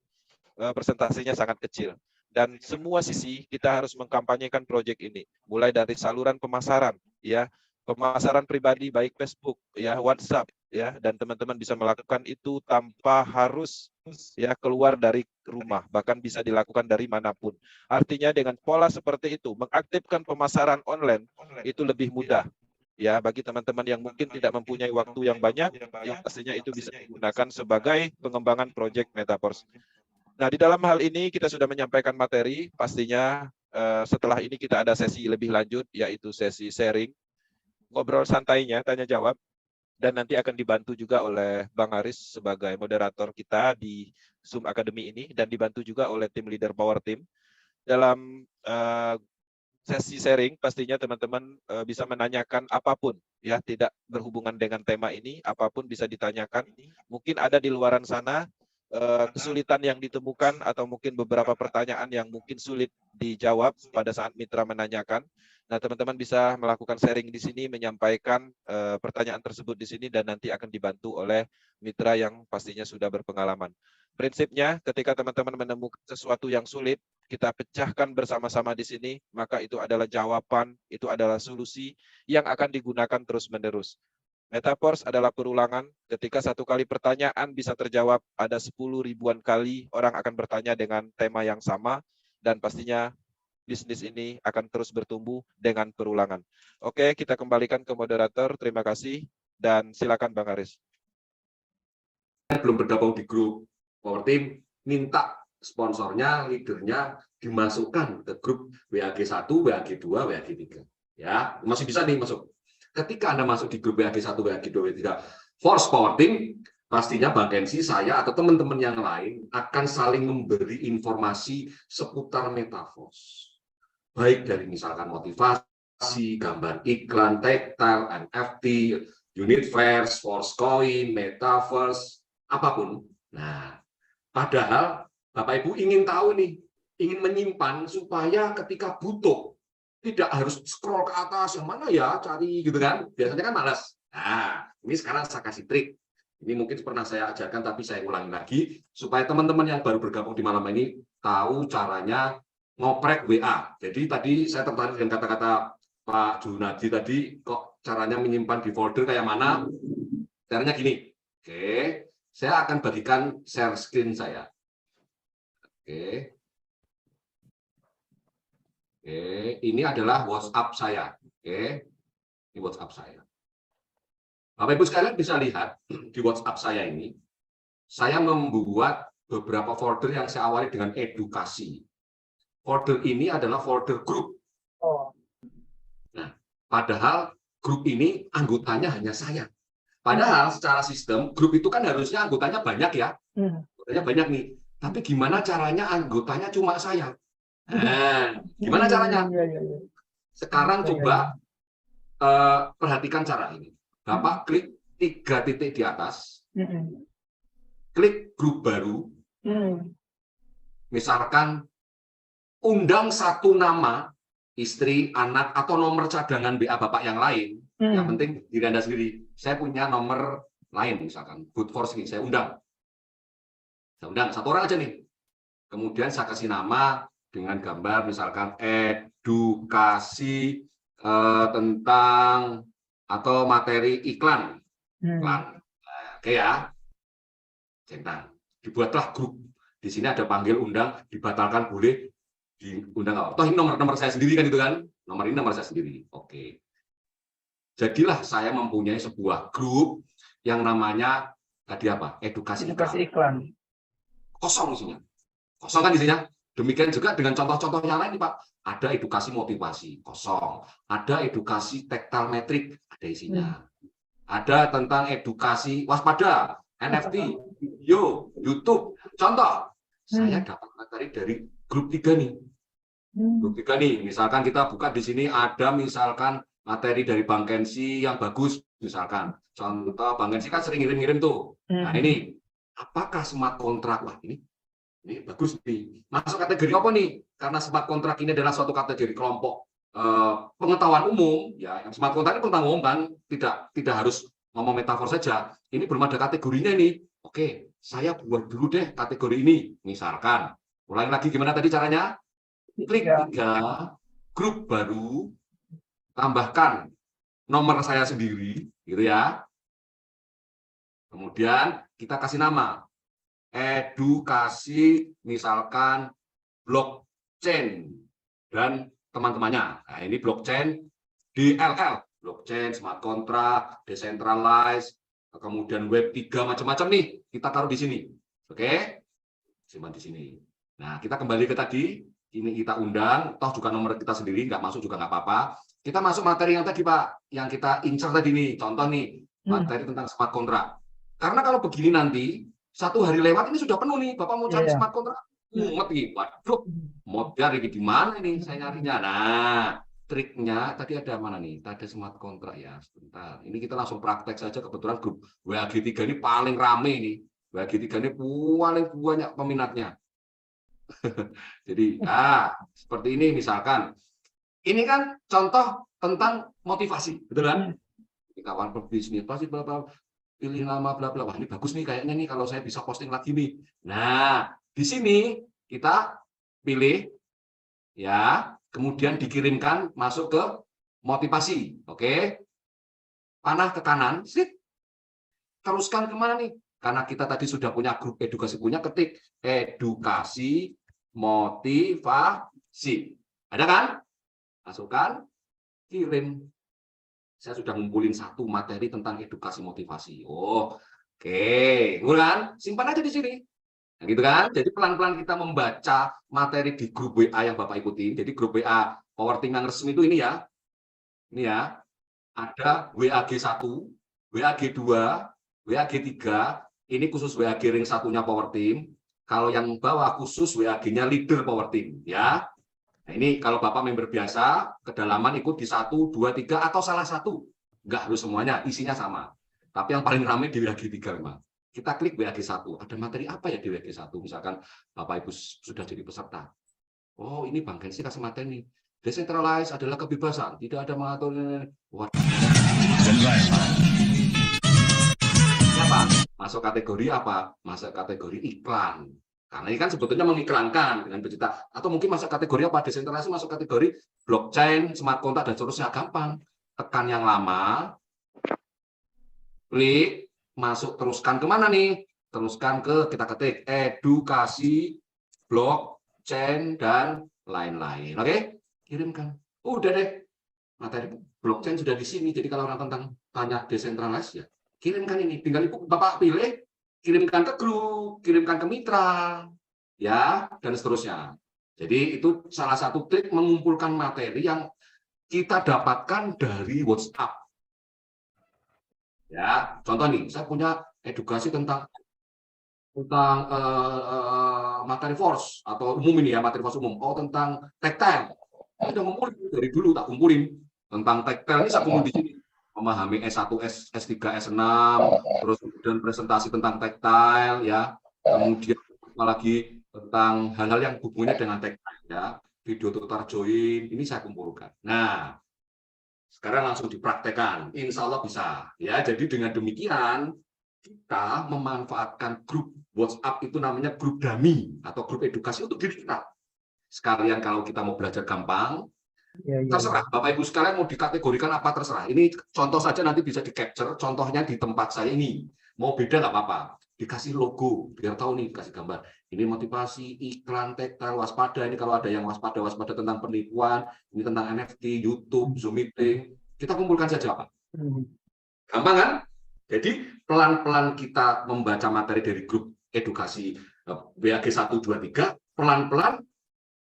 persentasenya sangat kecil. Dan semua sisi kita harus mengkampanyekan proyek ini. Mulai dari saluran pemasaran, ya, pemasaran pribadi baik Facebook, ya, WhatsApp, ya, dan teman-teman bisa melakukan itu tanpa harus ya keluar dari rumah, bahkan bisa dilakukan dari manapun. Artinya dengan pola seperti itu, mengaktifkan pemasaran online itu lebih mudah. Ya, bagi teman-teman yang mungkin tidak mempunyai waktu yang banyak, ya pastinya itu bisa digunakan sebagai pengembangan proyek Metaverse. Nah, di dalam hal ini kita sudah menyampaikan materi, pastinya setelah ini kita ada sesi lebih lanjut, yaitu sesi sharing, ngobrol santainya, tanya jawab, dan nanti akan dibantu juga oleh Bang Aris sebagai moderator kita di Zoom Academy ini, dan dibantu juga oleh tim leader Power Team. Dalam sesi sharing, pastinya teman-teman bisa menanyakan apapun, ya, tidak berhubungan dengan tema ini, apapun bisa ditanyakan. Mungkin ada di luaran sana kesulitan yang ditemukan atau mungkin beberapa pertanyaan yang mungkin sulit dijawab pada saat mitra menanyakan. Nah, teman-teman bisa melakukan sharing di sini, menyampaikan pertanyaan tersebut di sini, dan nanti akan dibantu oleh mitra yang pastinya sudah berpengalaman. Prinsipnya, ketika teman-teman menemukan sesuatu yang sulit, kita pecahkan bersama-sama di sini, maka itu adalah jawaban, itu adalah solusi yang akan digunakan terus-menerus. Metaverse adalah perulangan. Ketika satu kali pertanyaan bisa terjawab, ada 10 ribuan kali orang akan bertanya dengan tema yang sama, dan pastinya bisnis ini akan terus bertumbuh dengan perulangan. Oke, kita kembalikan ke moderator. Terima kasih, dan silakan Bang Aris. Belum bergabung di grup Power Team, minta sponsornya, leadernya dimasukkan ke grup WAG1, WAG2, WAG3. Ya, masih bisa nih masuk. Ketika Anda masuk di grup WAG1, WAG2, WAG3, Force Power Team, pastinya Bang Kensi, saya, atau teman-teman yang lain akan saling memberi informasi seputar Metaverse. baik dari misalkan motivasi, gambar iklan, tactile, NFT, Universe, Forcecoin, Metaverse, apapun. Nah, padahal Bapak Ibu ingin tahu nih, ingin menyimpan supaya ketika butuh tidak harus scroll ke atas, yang mana ya cari gitu kan, biasanya kan malas. Nah, ini sekarang saya kasih trik. Ini mungkin pernah saya ajarkan, tapi saya ulangi lagi, supaya teman-teman yang baru bergabung di malam ini tahu caranya ngoprek WA. Jadi tadi saya tertarik dengan kata-kata Pak Junadi tadi, kok caranya menyimpan di folder kayak mana? Caranya gini. Oke, saya akan bagikan share screen saya. Oke. Oke, ini adalah WhatsApp saya. Oke, ini WhatsApp saya. Bapak Ibu sekalian bisa lihat di WhatsApp saya ini, saya membuat beberapa folder yang saya awali dengan edukasi. Folder ini adalah folder grup. Nah, padahal grup ini anggotanya hanya saya. Padahal secara sistem, grup itu kan harusnya anggotanya banyak ya. Anggotanya banyak nih. Tapi gimana caranya anggotanya cuma saya? Nah, gimana caranya? Sekarang coba perhatikan cara ini. Bapak klik 3 titik di atas, klik grup baru, misalkan undang 1 nama, istri, anak, atau nomor cadangan BA Bapak yang lain. Yang penting diri Anda sendiri. Saya punya nomor lain, misalkan Good Force ini, saya undang. Saya undang 1 orang aja nih. Kemudian saya kasih nama dengan gambar, misalkan edukasi tentang atau materi iklan. Oke ya. Centang. Dibuatlah grup. Di sini ada panggil, undang, dibatalkan boleh, diundang apa. Toh ini nomor saya sendiri kan itu kan? Nomor ini nomor saya sendiri. Oke. Jadilah saya mempunyai sebuah grup yang namanya tadi apa? Edukasi iklan. Kosong isinya. Kosong kan isinya. Demikian juga dengan contoh-contoh yang lain nih Pak. Ada edukasi motivasi, kosong. Ada edukasi tactile metrik, ada isinya. Ada tentang edukasi waspada, NFT, video, YouTube. Contoh, saya dapat materi dari grup 3 nih. Grup 3 nih, misalkan kita buka di sini ada misalkan materi dari Bang Kensi yang bagus, misalkan. Contoh, Bang Kensi kan sering ngirim-ngirim tuh. Nah ini, apakah smart contract? Wah ini bagus nih. Masuk kategori apa nih? Karena smart contract ini adalah suatu kategori kelompok pengetahuan umum, ya. Yang smart contract ini pengetahuan umum kan, tidak harus ngomong metafor saja. Ini belum ada kategorinya nih. Oke, saya buat dulu deh kategori ini. Misalkan, ulangi lagi gimana tadi caranya? Klik 3, grup baru, tambahkan nomor saya sendiri, gitu ya. Kemudian kita kasih nama. Edukasi misalkan blockchain dan teman-temannya. Nah, ini blockchain DLL, blockchain, smart contract, decentralized, kemudian web 3 macam-macam nih kita taruh di sini. Oke? Simpan di sini. Nah, kita kembali ke tadi, ini kita undang, toh juga nomor kita sendiri, nggak masuk juga nggak apa-apa. Kita masuk materi yang tadi Pak, yang kita incer tadi nih, contoh nih, materi tentang smart contract. Karena kalau begini nanti 1 hari lewat ini sudah penuh nih, Bapak mau cari smart contract, mumet nih, waduh, mau cari di mana nih saya nyarinya. Nah, triknya tadi ada mana nih? Ada smart contract ya, sebentar. Ini kita langsung praktek saja, kebetulan grup WAG3 ini paling rame nih. WAG3 ini paling banyak peminatnya. Jadi, seperti ini misalkan. Ini kan contoh tentang motivasi, betul kan? Kawan pebisnis pasti Bapak pilih nama bla bla. Wah, ini bagus nih kayaknya nih kalau saya bisa posting lagi nih. Nah, di sini kita pilih ya, kemudian dikirimkan masuk ke motivasi. Oke. Panah ke kanan, sip. Teruskan kemana nih? Karena kita tadi sudah punya grup edukasi, punya ketik edukasi motivasi. Ada kan? Masukkan, kirim. Saya sudah ngumpulin 1 materi tentang edukasi motivasi. Oh, oke. Kan? Simpan aja di sini. Nah, gitu kan? Jadi pelan-pelan kita membaca materi di grup WA yang Bapak ikuti. Jadi grup WA Power Team yang resmi itu ini ya. Ini ya. Ada WAG1, WAG2, WAG3. Ini khusus WAG ring 1-nya Power Team. Kalau yang bawah khusus WAG-nya leader Power Team. Ya. Nah, ini kalau Bapak member biasa, kedalaman ikut di 1, 2, 3, atau salah satu. Nggak harus semuanya, isinya sama. Tapi yang paling ramai di WAG 3 memang. Kita klik WAG 1. Ada materi apa ya di WAG 1? Misalkan Bapak Ibu sudah jadi peserta. Oh, ini Bang Gensi kasih materi. Decentralized adalah kebebasan. Tidak ada mengatur. Apa? Masuk kategori apa? Masuk kategori iklan. Karena ini kan sebetulnya mengiklankan dengan bercerita. Atau mungkin masuk kategori apa? Desentralisasi masuk kategori blockchain, smart contract, dan seterusnya. Gampang. Tekan yang lama, klik, masuk, teruskan kemana nih? Teruskan ke, kita ketik, edukasi, blockchain, dan lain-lain. Oke? Kirimkan. Udah deh. Materi blockchain sudah di sini. Jadi kalau orang tentang tanya desentralisasi, ya kirimkan ini. Tinggal Bapak pilih, kirimkan ke grup, kirimkan ke mitra, ya, dan seterusnya. Jadi itu salah satu trik mengumpulkan materi yang kita dapatkan dari WhatsApp. Ya, contoh nih, saya punya edukasi tentang materi force atau umum ini ya, materi force umum. Oh, tentang tactile. Saya udah ngumpulin dari dulu, tak kumpulin tentang tactile ini, saya kumpul di sini. Memahami S1, S3, S6, terus kemudian presentasi tentang tactile, ya, kemudian apalagi tentang hal-hal yang hubungannya dengan tactile, ya, video tutor join, ini saya kumpulkan. Nah, sekarang langsung dipraktekkan, insya Allah bisa, ya. Jadi dengan demikian kita memanfaatkan grup WhatsApp itu namanya grup dummy atau grup edukasi untuk diri kita. Sekalian kalau kita mau belajar gampang, terserah Bapak Ibu sekalian mau dikategorikan apa terserah. Ini contoh saja, nanti bisa di capture contohnya di tempat saya ini. Mau beda nggak apa-apa, dikasih logo biar tahu nih, kasih gambar. Ini motivasi, iklan, tactile, waspada. Ini kalau ada yang waspada tentang penipuan, ini tentang NFT, YouTube, Zoom meeting. Kita kumpulkan saja Pak. Gampang kan? Jadi pelan-pelan kita membaca materi dari grup edukasi WAG 1, 2, 3, pelan-pelan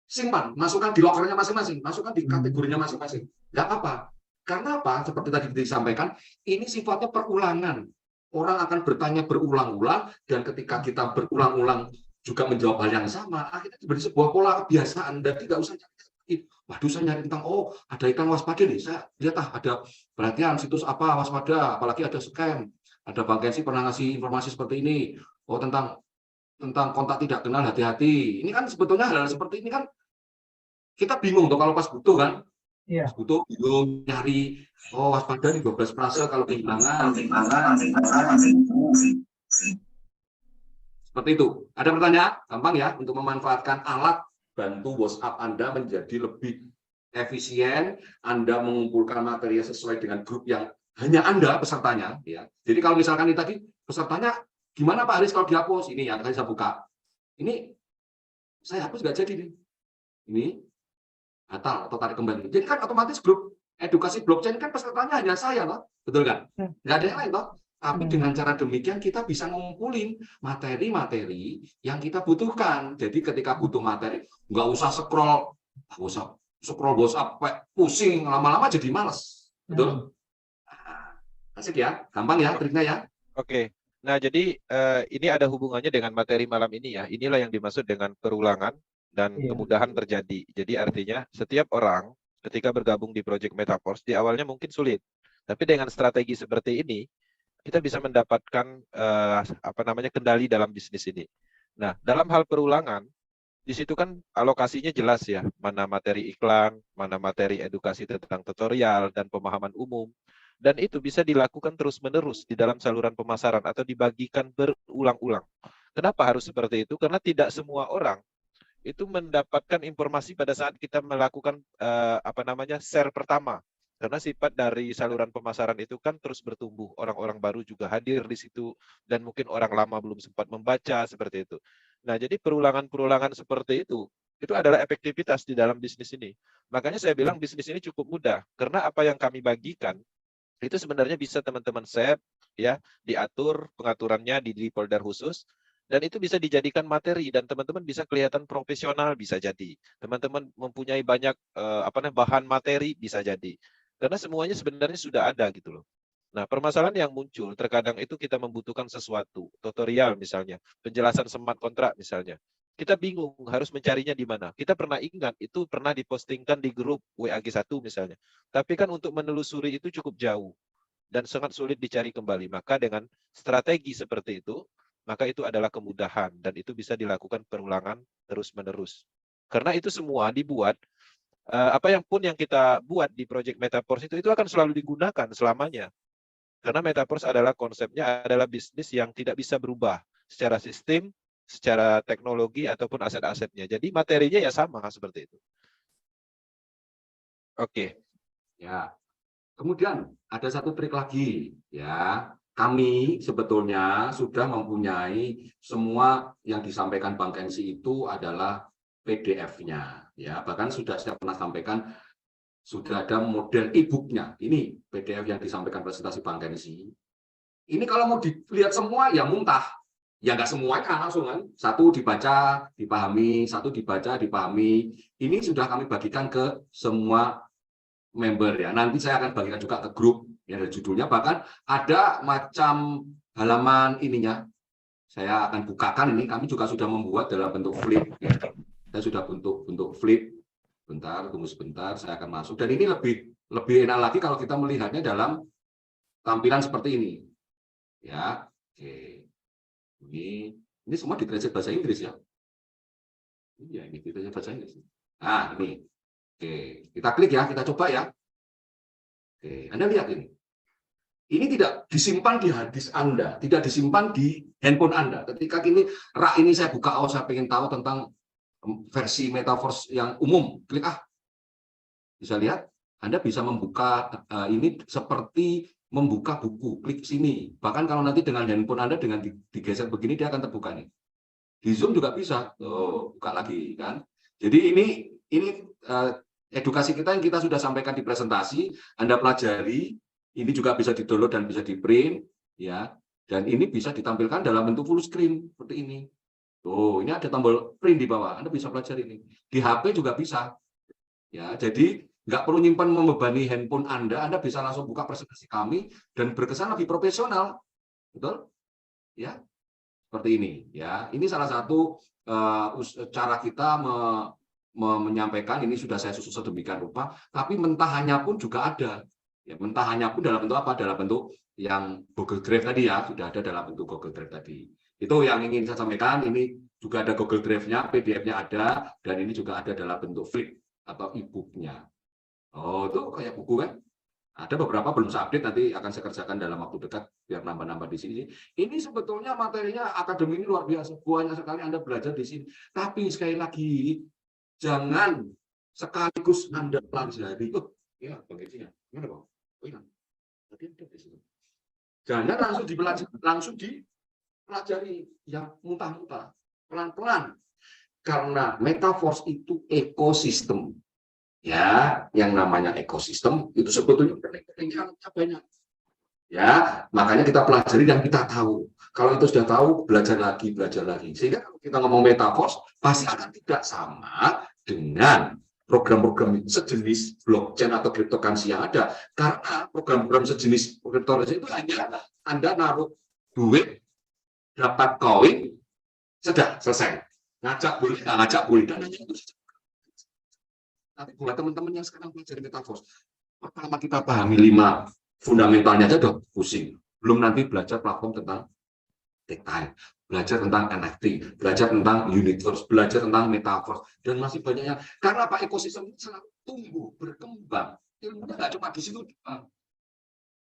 simpan, masukkan di lokernya masing-masing, masukkan di kategorinya masing-masing. Nggak apa-apa. Karena apa? Seperti tadi disampaikan, ini sifatnya perulangan. Orang akan bertanya berulang-ulang, dan ketika kita berulang-ulang juga menjawab hal yang sama, akhirnya menjadi sebuah pola kebiasaan, dan tidak usah cari. Waduh, saya nyari tentang, oh, ada iklan waspada nih, saya lihat ada perhatian situs apa waspada, apalagi ada scam, ada Bang Gensi pernah ngasih informasi seperti ini, oh tentang kontak tidak kenal, hati-hati. Ini kan sebetulnya hal-hal seperti ini kan kita bingung tuh kalau pas butuh kan. Pas butuh bingung nyari, oh waspada di 12 frase kalau kehilangan. Seperti itu. Ada pertanyaan? Gampang ya untuk memanfaatkan alat bantu WhatsApp Anda menjadi lebih efisien. Anda mengumpulkan materi sesuai dengan grup yang hanya Anda pesertanya, ya. Jadi kalau misalkan ini tadi pesertanya gimana Pak Haris kalau dihapus? Ini yang tadi saya buka. Ini saya hapus nggak jadi nih. Ini batal atau tarik kembali. Jadi kan otomatis grup edukasi blockchain kan pesertanya hanya saya, loh. Betul kan? Nggak ada yang lain, toh. Tapi dengan cara demikian kita bisa ngumpulin materi-materi yang kita butuhkan. Jadi ketika butuh materi, nggak usah scroll WhatsApp, pusing, lama-lama jadi males. Betul? Asik ya, gampang ya triknya ya. Oke. Nah, jadi ini ada hubungannya dengan materi malam ini ya. Inilah yang dimaksud dengan perulangan dan kemudahan terjadi. Jadi artinya setiap orang ketika bergabung di Project Metaverse di awalnya mungkin sulit. Tapi dengan strategi seperti ini kita bisa mendapatkan kendali dalam bisnis ini. Nah, dalam hal perulangan di situ kan alokasinya jelas ya, mana materi iklan, mana materi edukasi tentang tutorial dan pemahaman umum. Dan itu bisa dilakukan terus-menerus di dalam saluran pemasaran atau dibagikan berulang-ulang. Kenapa harus seperti itu? Karena tidak semua orang itu mendapatkan informasi pada saat kita melakukan share pertama. Karena sifat dari saluran pemasaran itu kan terus bertumbuh. Orang-orang baru juga hadir di situ dan mungkin orang lama belum sempat membaca seperti itu. Nah, jadi perulangan-perulangan seperti itu adalah efektivitas di dalam bisnis ini. Makanya saya bilang bisnis ini cukup mudah karena apa yang kami bagikan itu sebenarnya bisa teman-teman save ya, diatur pengaturannya di folder khusus. Dan itu bisa dijadikan materi dan teman-teman bisa kelihatan profesional bisa jadi. Teman-teman mempunyai banyak bahan materi bisa jadi. Karena semuanya sebenarnya sudah ada gitu loh. Nah, permasalahan yang muncul terkadang itu kita membutuhkan sesuatu, tutorial misalnya, penjelasan smart contract misalnya. kita bingung harus mencarinya di mana. Kita pernah ingat, itu pernah dipostingkan di grup WAG1 misalnya. Tapi kan untuk menelusuri itu cukup jauh dan sangat sulit dicari kembali. Maka dengan strategi seperti itu, maka itu adalah kemudahan dan itu bisa dilakukan perulangan terus-menerus. Karena itu semua dibuat, apa yang pun yang kita buat di Project Metaverse itu akan selalu digunakan selamanya. Karena Metaverse adalah konsepnya adalah bisnis yang tidak bisa berubah secara sistem, secara teknologi ataupun aset-asetnya. Jadi materinya ya sama seperti itu. Oke. Ya. Kemudian ada satu trik lagi, ya. Kami sebetulnya sudah mempunyai semua yang disampaikan Bang Kensi itu adalah PDF-nya, ya. Bahkan sudah saya pernah sampaikan sudah ada model e-book-nya. Ini PDF yang disampaikan presentasi Bang Kensi. Ini kalau mau dilihat semua ya muntah. Ya nggak semuanya langsung kan. Satu dibaca, dipahami, satu dibaca, dipahami. Ini sudah kami bagikan ke semua member ya. Nanti saya akan bagikan juga ke grup yang ada judulnya. Bahkan ada macam halaman ininya. Saya akan bukakan ini. Kami juga sudah membuat dalam bentuk flip. Ya. Saya sudah bentuk flip. Bentar, tunggu sebentar. Saya akan masuk. Dan ini lebih enak lagi kalau kita melihatnya dalam tampilan seperti ini. Ya, oke. Ini semua ditranslate bahasa Inggris ya. Iya, ini ditranslate bahasa Inggris. Nah, ini. Oke, kita klik ya, kita coba ya. Oke, Anda lihat ini. Ini tidak disimpan di hard disk Anda, tidak disimpan di handphone Anda. Ketika ini saya buka, saya pengen tahu tentang versi Metaverse yang umum, klik bisa lihat, Anda bisa membuka ini seperti membuka buku, klik sini. Bahkan kalau nanti dengan handphone Anda dengan digeser begini dia akan terbuka nih. Di Zoom juga bisa. Buka lagi kan. Jadi ini edukasi kita yang kita sudah sampaikan di presentasi, Anda pelajari, ini juga bisa di-download dan bisa di-print ya. Dan ini bisa ditampilkan dalam bentuk full screen seperti ini. Ini ada tombol print di bawah. Anda bisa pelajari ini. Di HP juga bisa. Ya, jadi nggak perlu nyimpan membebani handphone Anda bisa langsung buka presentasi kami dan berkesan lebih profesional, betul? Ya, seperti ini. Ya, ini salah satu cara kita menyampaikan. Ini sudah saya susun sedemikian rupa. Tapi mentahannya pun juga ada. Ya, mentahannya pun dalam bentuk apa? Dalam bentuk yang Google Drive tadi ya, sudah ada dalam bentuk Google Drive tadi. Itu yang ingin saya sampaikan. Ini juga ada Google Drive-nya, PDF-nya ada, dan ini juga ada dalam bentuk flip atau e-book-nya. Itu kayak buku kan? Ada beberapa belum saya update, nanti akan saya kerjakan dalam waktu dekat biar nambah-nambah di sini. Ini sebetulnya materinya akademi ini luar biasa, banyak sekali Anda belajar di sini. Tapi sekali lagi jangan sekaligus Anda pelajari. Ya, bagainya. Gimana, Bang? Iya. Tadi ada di situ. Jangan langsung dipelajari yang muntah-muntah, pelan-pelan. Karena Metaverse itu ekosistem. Ya, yang namanya ekosistem itu sebetulnya pentingnya banyak. Ya, makanya kita pelajari dan kita tahu. Kalau itu sudah tahu, belajar lagi. Sehingga kalau kita ngomong Metaverse, pasti akan tidak sama dengan program-program sejenis blockchain atau cryptocurrency yang ada. Karena program-program sejenis cryptocurrency itu hanya Anda naruh duit, dapat koin, sudah selesai. Ngajak boleh, nggak ngajak boleh, dan hanya itu saja. Tapi buat teman-teman yang sekarang belajar Metaverse, pertama kita pahami 5 fundamentalnya aja udah pusing. Belum nanti belajar platform tentang tactile, belajar tentang NFT, belajar tentang universe, belajar tentang Metaverse, dan masih banyaknya. Karena Pak ekosistem ini selalu tumbuh, berkembang. Ilmunya nggak cuma di situ.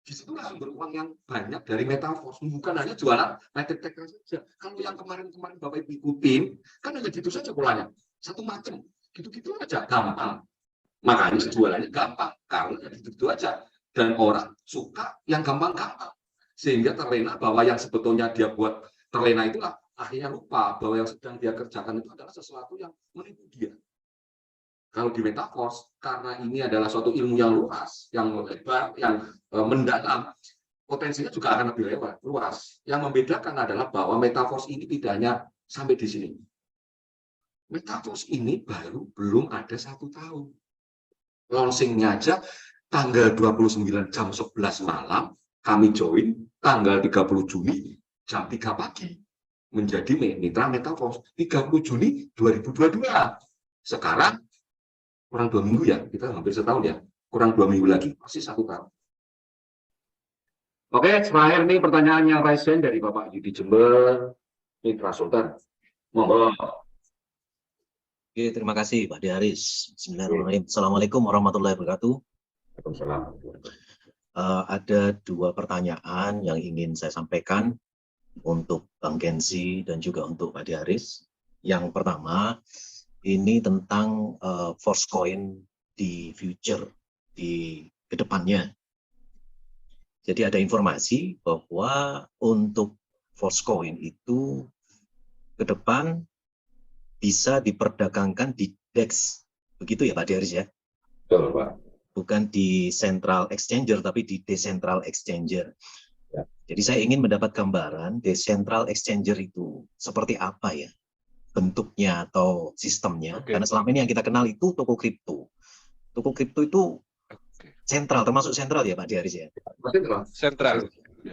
Di situ sumber uang yang banyak dari Metaverse, bukan hanya jualan tactile saja. Kalau yang kemarin-kemarin Bapak Ibu ikutin, kan hanya gitu saja polanya. Satu macam. Gitu-gitu aja, gampang. Makanya jualannya gampang, karena gitu-gitu aja. Dan orang suka yang gampang-gampang. Sehingga terlena bahwa yang sebetulnya dia buat terlena itulah, akhirnya lupa bahwa yang sedang dia kerjakan itu adalah sesuatu yang menipu dia. Kalau di Metaverse, karena ini adalah suatu ilmu yang luas, yang lebar, yang mendalam, potensinya juga akan lebih luas. Yang membedakan adalah bahwa Metaverse ini tidak hanya sampai di sini. Metaverse ini baru belum ada 1 tahun. Launchingnya aja tanggal 29 jam 11 malam, kami join, tanggal 30 Juni jam 3 pagi. menjadi mitra Metaverse 30 Juni 2022. Sekarang kurang 2 minggu ya, kita hampir setahun ya, kurang 2 minggu lagi, masih 1 tahun. Oke, terakhir nih pertanyaan yang raise hand dari Bapak Yudi Jember, Mitra Sultan. Monggo. Oke, terima kasih Pak Haris. Bismillahirrahmanirrahim. Assalamualaikum warahmatullahi wabarakatuh. Waalaikumsalam. Ada 2 pertanyaan yang ingin saya sampaikan untuk Bang Gensi dan juga untuk Pak Haris. Yang pertama, ini tentang Forcecoin di future, di kedepannya. Jadi ada informasi bahwa untuk Forcecoin itu ke depan bisa diperdagangkan di DEX. Begitu ya Pak Haris ya? Betul, Pak. Bukan di Central Exchanger, tapi di Decentral Exchanger. Ya. Jadi saya ingin mendapat gambaran Decentral Exchanger itu seperti apa ya bentuknya atau sistemnya. Karena selama ini yang kita kenal itu toko kripto. Toko kripto itu sentral, termasuk sentral ya Pak Haris ya? Sentral.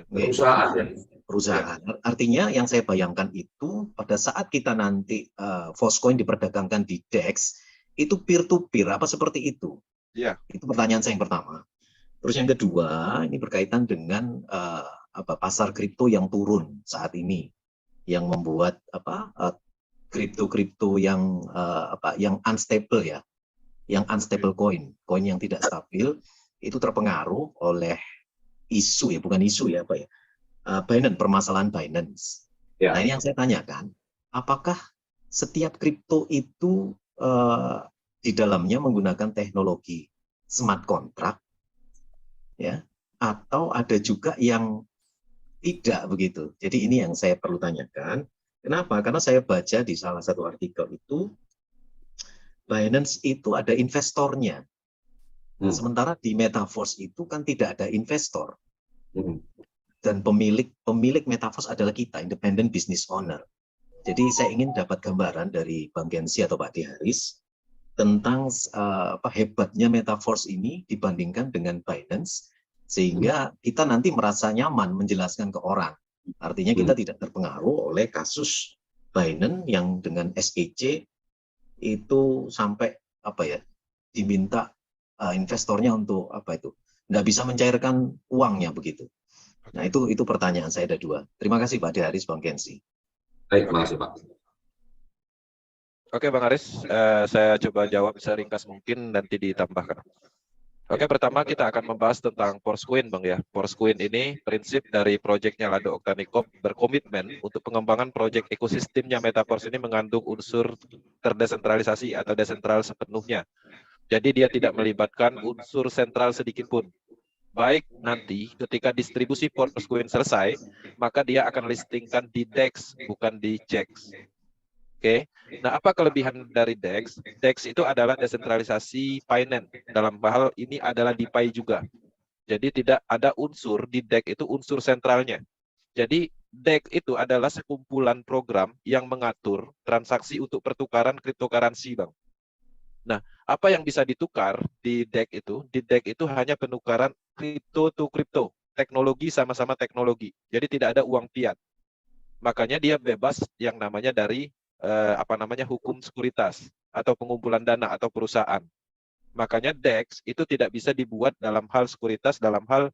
Perusahaan. Perusahaan. Artinya yang saya bayangkan itu pada saat kita nanti Forcecoin diperdagangkan di DEX, itu peer-to-peer, apa seperti itu? Ya. Itu pertanyaan saya yang pertama. Terus yang kedua, ini berkaitan dengan pasar kripto yang turun saat ini, yang membuat kripto-kripto yang yang unstable ya, yang unstable coin yang tidak stabil, itu terpengaruh oleh isu ya, bukan isu ya Binance, permasalahan Binance. Ya. Nah ini yang saya tanyakan, apakah setiap kripto itu di dalamnya menggunakan teknologi smart contract, ya, atau ada juga yang tidak begitu. Jadi ini yang saya perlu tanyakan. Kenapa? Karena saya baca di salah satu artikel itu, Binance itu ada investornya. Nah, sementara di Metaverse itu kan tidak ada investor. Dan pemilik Metaverse adalah kita, independent business owner. Jadi saya ingin dapat gambaran dari Bang Gensi atau Pak Haris tentang hebatnya Metaverse ini dibandingkan dengan Binance, sehingga kita nanti merasa nyaman menjelaskan ke orang. Artinya kita tidak terpengaruh oleh kasus Binance yang dengan SEC itu sampai diminta investornya untuk nggak bisa mencairkan uangnya begitu. Nah itu pertanyaan saya ada 2. Terima kasih Pak Haris, Bang Gensi. Baik, terima kasih Pak. Oke Bang Haris, saya coba jawab seringkas mungkin, nanti ditambahkan. Oke, pertama kita akan membahas tentang Forcecoin Bang ya. Forcecoin ini prinsip dari proyeknya Lado Oktanikop berkomitmen untuk pengembangan proyek ekosistemnya Metaverse ini mengandung unsur terdesentralisasi atau desentral sepenuhnya. Jadi dia tidak melibatkan unsur sentral sedikit pun. Baik nanti ketika distribusi Forcecoin selesai, maka dia akan listingkan di DEX, bukan di CEX. Oke, nah apa kelebihan dari DEX? DEX itu adalah desentralisasi finance. Dalam hal ini adalah DeFi juga. Jadi tidak ada unsur di DEX itu unsur sentralnya. Jadi DEX itu adalah sekumpulan program yang mengatur transaksi untuk pertukaran cryptocurrency, Bang. Nah, apa yang bisa ditukar di DEX itu? Di DEX itu hanya penukaran crypto to crypto, teknologi sama-sama teknologi. Jadi tidak ada uang fiat. Makanya dia bebas yang namanya dari hukum sekuritas atau pengumpulan dana atau perusahaan. Makanya DEX itu tidak bisa dibuat dalam hal sekuritas, dalam hal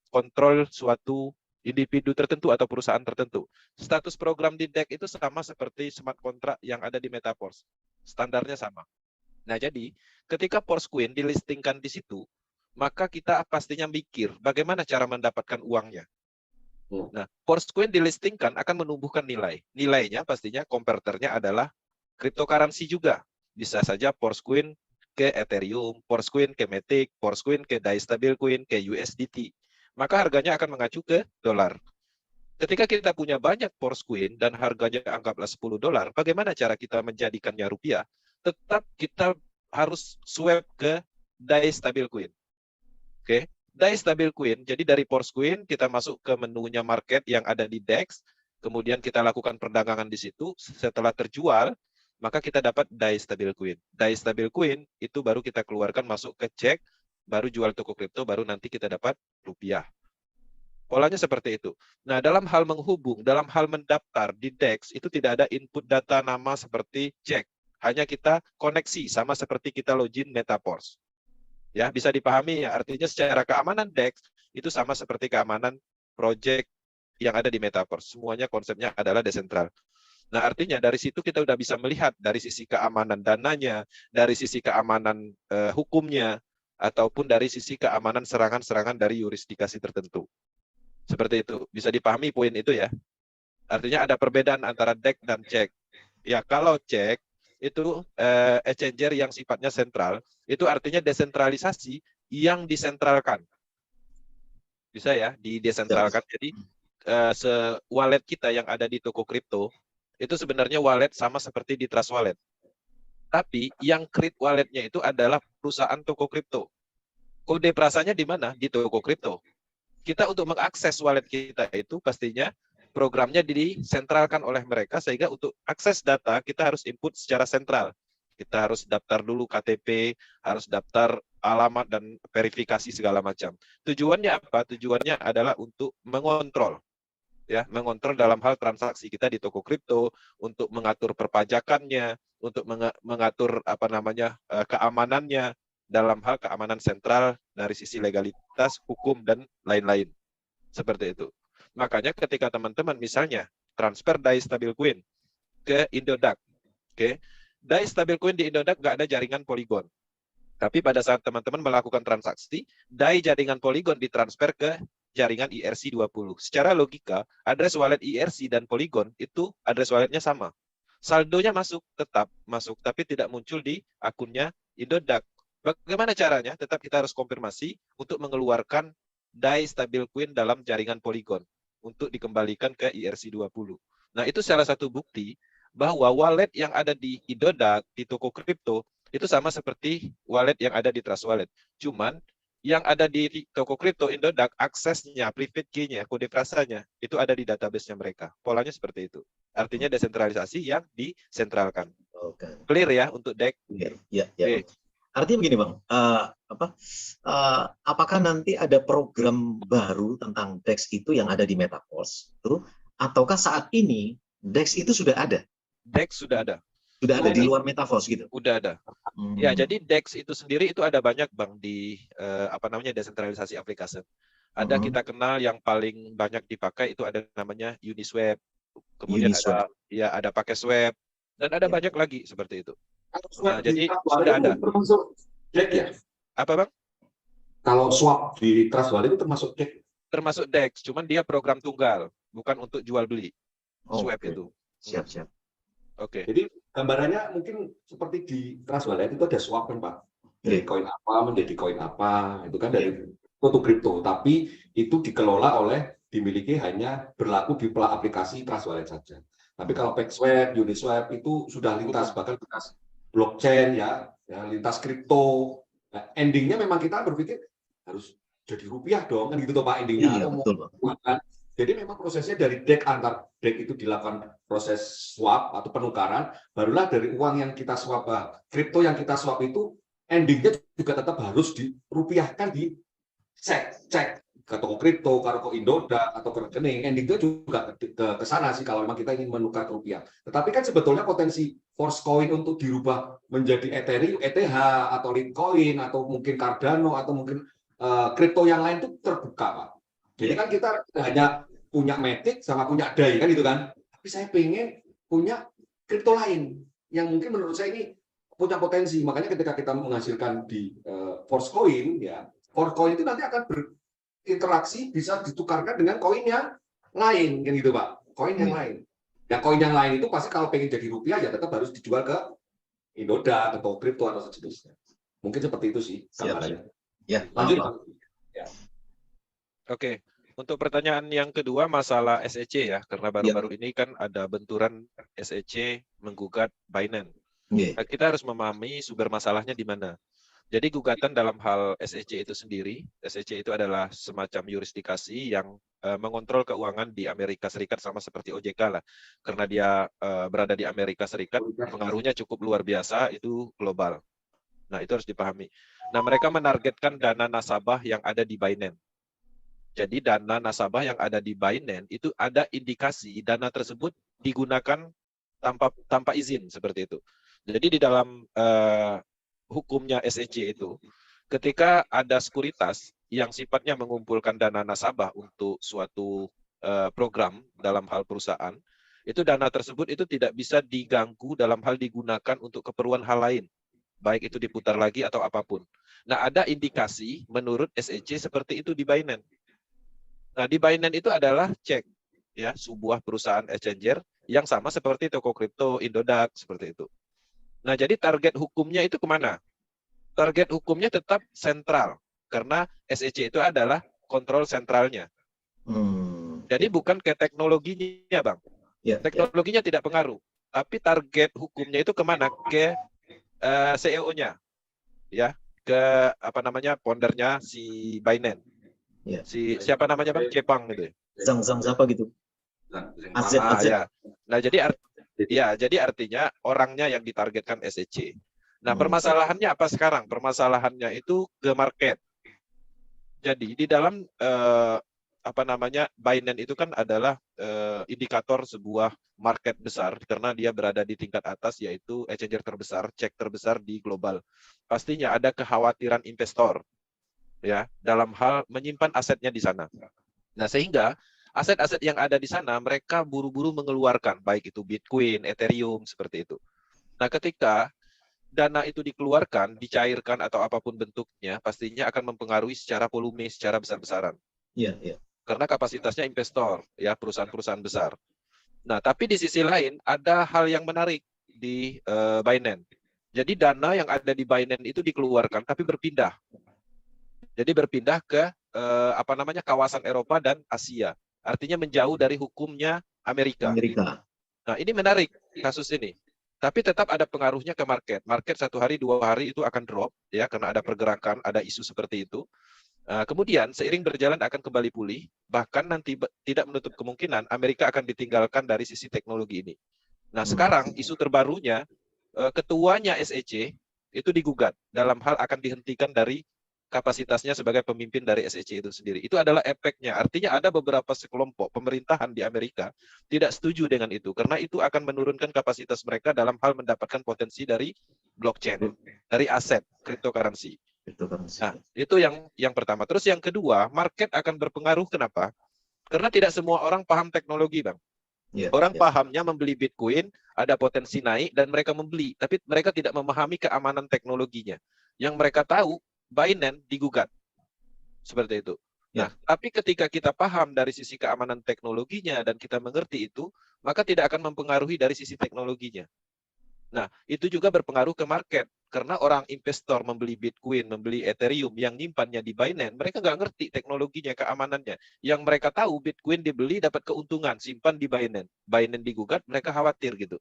kontrol suatu individu tertentu atau perusahaan tertentu. Status program di DEX itu sama seperti smart contract yang ada di Metaverse. Standarnya sama. Nah, jadi ketika Forcecoin dilistingkan di situ, maka kita pastinya mikir bagaimana cara mendapatkan uangnya. Nah, Forcecoin dilistingkan akan menumbuhkan nilai. Nilainya pastinya konverternya adalah cryptocurrency juga. Bisa saja Forcecoin ke Ethereum, Forcecoin ke Matic, Forcecoin ke DAI Stablecoin, ke USDT. Maka harganya akan mengacu ke dolar. Ketika kita punya banyak Forcecoin dan harganya anggaplah $10, bagaimana cara kita menjadikannya rupiah? Tetap kita harus swap ke DAI Stablecoin. Oke. DAI Stablecoin, jadi dari Forcecoin kita masuk ke menunya market yang ada di DEX, kemudian kita lakukan perdagangan di situ, setelah terjual, maka kita dapat DAI Stablecoin. DAI Stablecoin itu baru kita keluarkan masuk ke cek, baru jual toko kripto, baru nanti kita dapat rupiah. Polanya seperti itu. Nah, dalam hal menghubung, dalam hal mendaftar di DEX, itu tidak ada input data nama seperti cek. Hanya kita koneksi, sama seperti kita login Metaforce. Ya, bisa dipahami ya, artinya secara keamanan DEX, itu sama seperti keamanan project yang ada di Metaverse. Semuanya konsepnya adalah desentral. Nah, artinya dari situ kita udah bisa melihat dari sisi keamanan dananya, dari sisi keamanan hukumnya, ataupun dari sisi keamanan serangan-serangan dari yurisdikasi tertentu. Seperti itu. Bisa dipahami poin itu ya. Artinya ada perbedaan antara DEX dan cek. Ya, kalau cek itu exchanger yang sifatnya sentral, itu artinya desentralisasi yang disentralkan. Bisa ya, didesentralkan. Jadi wallet kita yang ada di toko kripto itu sebenarnya wallet sama seperti di Trust Wallet. Tapi yang create walletnya itu adalah perusahaan toko kripto. Kode prasanya di mana? Di toko kripto. Kita untuk mengakses wallet kita itu pastinya programnya disentralkan oleh mereka, sehingga untuk akses data kita harus input secara sentral. Kita harus daftar dulu KTP, harus daftar alamat dan verifikasi segala macam. Tujuannya apa? Tujuannya adalah untuk mengontrol, ya, mengontrol dalam hal transaksi kita di toko kripto, untuk mengatur perpajakannya, untuk mengatur keamanannya dalam hal keamanan sentral dari sisi legalitas, hukum dan lain-lain. Seperti itu. Makanya ketika teman-teman misalnya transfer DAI stablecoin ke Indodax, oke, DAI stablecoin di Indodax nggak ada jaringan Polygon. Tapi pada saat teman-teman melakukan transaksi, DAI jaringan Polygon ditransfer ke jaringan ERC20. Secara logika, address wallet ERC dan Polygon itu address walletnya sama. Saldonya tetap masuk, tapi tidak muncul di akunnya Indodax. Bagaimana caranya? Tetap kita harus konfirmasi untuk mengeluarkan DAI stablecoin dalam jaringan Polygon untuk dikembalikan ke ERC20. Nah, itu salah satu bukti bahwa wallet yang ada di Indodax, di toko kripto, itu sama seperti wallet yang ada di Trust Wallet. Cuman, yang ada di toko kripto Indodax, aksesnya, private key-nya, kode frasanya, itu ada di database-nya mereka. Polanya seperti itu. Artinya desentralisasi yang disentralkan. Oke. Clear ya untuk DEX? Clear. Ya, ya. Oke. Artinya begini, Bang. Apakah nanti ada program baru tentang DEX itu yang ada di Metaverse? Ataukah saat ini DEX itu sudah ada? DEX sudah ada. Sudah ada di luar Metaverse gitu? Udah ada. Ya, jadi DEX itu sendiri itu ada banyak, Bang, di desentralisasi aplikasi. Ada kita kenal yang paling banyak dipakai itu ada namanya Uniswap. Kemudian Uniswap. ada PakeSwap dan ada banyak lagi seperti itu. Nah, jadi sudah ada. Termasuk DEX ya? Apa, Bang? Kalau swap di Trust Wallet itu termasuk DEX? Termasuk DEX, cuman dia program tunggal, bukan untuk jual beli. Swap itu. Siap. Oke. Jadi gambarannya mungkin seperti di Trust Wallet itu ada swap kan, Pak. Dari koin apa menjadi koin apa, itu kan dari foto kripto. Tapi itu dikelola dimiliki hanya berlaku di aplikasi Trust Wallet saja. Tapi kalau PakeSwap, Uniswap itu sudah lintas, bahkan lintas blockchain ya lintas kripto. Nah, endingnya memang kita berpikir harus jadi rupiah dong, kan gitu toh Pak endingnya. Iya, betul, Pak. Jadi memang prosesnya dari DEX, antar DEX itu dilakukan proses swap atau penukaran, barulah dari uang yang kita swap, kripto yang kita swap itu endingnya juga tetap harus dirupiahkan, cek ke toko kripto, ke Indodax atau ke rekening, endingnya juga ke sana sih kalau memang kita ingin menukar ke rupiah. Tetapi kan sebetulnya potensi Force Coin untuk dirubah menjadi Ethereum, ETH atau Litecoin atau mungkin Cardano atau mungkin kripto yang lain itu terbuka, Pak. Jadi kan kita hanya punya Matic sama punya DAI kan gitu kan. Tapi saya pengen punya kripto lain yang mungkin menurut saya ini punya potensi. Makanya ketika kita menghasilkan di Force Coin ya, Force Coin itu nanti akan berinteraksi bisa ditukarkan dengan koin yang lain kan gitu, Pak. Koin yang lain. Ya koin yang lain itu pasti kalau pengen jadi rupiah ya tetap harus dijual ke Indodax atau kripto atau sejenisnya. Mungkin seperti itu sih gambarannya. Ya, lanjut. Ya. Oke, untuk pertanyaan yang kedua masalah SEC ya, karena baru-baru ini kan ada benturan SEC menggugat Binance. Nah, kita harus memahami sumber masalahnya di mana. Jadi gugatan dalam hal SEC itu sendiri, SEC itu adalah semacam yurisdikasi yang mengontrol keuangan di Amerika Serikat sama seperti OJK lah. Karena dia berada di Amerika Serikat, pengaruhnya cukup luar biasa, itu global. Nah, itu harus dipahami. Nah, mereka menargetkan dana nasabah yang ada di Binance. Jadi dana nasabah yang ada di Binance itu ada indikasi dana tersebut digunakan tanpa izin seperti itu. Jadi di dalam hukumnya SEC itu, ketika ada sekuritas yang sifatnya mengumpulkan dana nasabah untuk suatu program dalam hal perusahaan, itu dana tersebut itu tidak bisa diganggu dalam hal digunakan untuk keperluan hal lain, baik itu diputar lagi atau apapun. Nah, ada indikasi menurut SEC seperti itu di Binance. Nah, di Binance itu adalah cek ya, sebuah perusahaan exchanger yang sama seperti toko kripto, Indodax seperti itu. Nah, jadi target hukumnya itu kemana? Target hukumnya tetap sentral karena SEC itu adalah kontrol sentralnya. Jadi bukan ke teknologinya, Bang. Teknologinya tidak pengaruh, tapi target hukumnya itu kemana? Ke CEO-nya, ya, ke apa namanya, foundernya si Binance. Si siapa namanya, Bang? Cepang gitu. Zhang siapa gitu? AZ. Ya. Nah, jadi artinya orangnya yang ditargetkan SEC. Nah, permasalahannya apa sekarang? Permasalahannya itu ke market. Jadi di dalam Binance itu kan adalah indikator sebuah market besar karena dia berada di tingkat atas, yaitu exchanger terbesar, cek terbesar di global. Pastinya ada kekhawatiran investor ya dalam hal menyimpan asetnya di sana. Nah, sehingga aset-aset yang ada di sana mereka buru-buru mengeluarkan, baik itu Bitcoin, Ethereum seperti itu. Nah, ketika dana itu dikeluarkan, dicairkan atau apapun bentuknya, pastinya akan mempengaruhi secara volume, secara besar-besaran. Iya. Karena kapasitasnya investor, ya, perusahaan-perusahaan besar. Nah, tapi di sisi lain ada hal yang menarik di Binance. Jadi dana yang ada di Binance itu dikeluarkan tapi berpindah. Jadi berpindah ke kawasan Eropa dan Asia. Artinya menjauh dari hukumnya Amerika. Nah, ini menarik kasus ini. Tapi tetap ada pengaruhnya ke market. Market 1 hari, 2 hari itu akan drop, ya, karena ada pergerakan, ada isu seperti itu. Kemudian seiring berjalan akan kembali pulih. Bahkan nanti tidak menutup kemungkinan Amerika akan ditinggalkan dari sisi teknologi ini. Nah, sekarang isu terbarunya ketuanya SEC itu digugat dalam hal akan dihentikan dari kapasitasnya sebagai pemimpin dari SEC itu sendiri. Itu adalah efeknya. Artinya ada beberapa sekelompok pemerintahan di Amerika tidak setuju dengan itu karena itu akan menurunkan kapasitas mereka dalam hal mendapatkan potensi dari blockchain, dari aset cryptocurrency. Nah, itu yang pertama. Terus yang kedua, market akan berpengaruh. Kenapa? Karena tidak semua orang paham teknologi, Bang. Orang pahamnya membeli Bitcoin, ada potensi naik dan mereka membeli, tapi mereka tidak memahami keamanan teknologinya. Yang mereka tahu Binance digugat. Seperti itu. Nah, tapi ketika kita paham dari sisi keamanan teknologinya dan kita mengerti itu, maka tidak akan mempengaruhi dari sisi teknologinya. Nah, itu juga berpengaruh ke market. Karena orang investor membeli Bitcoin, membeli Ethereum yang nyimpannya di Binance, mereka nggak ngerti teknologinya, keamanannya. Yang mereka tahu Bitcoin dibeli dapat keuntungan, simpan di Binance. Binance digugat, mereka khawatir gitu.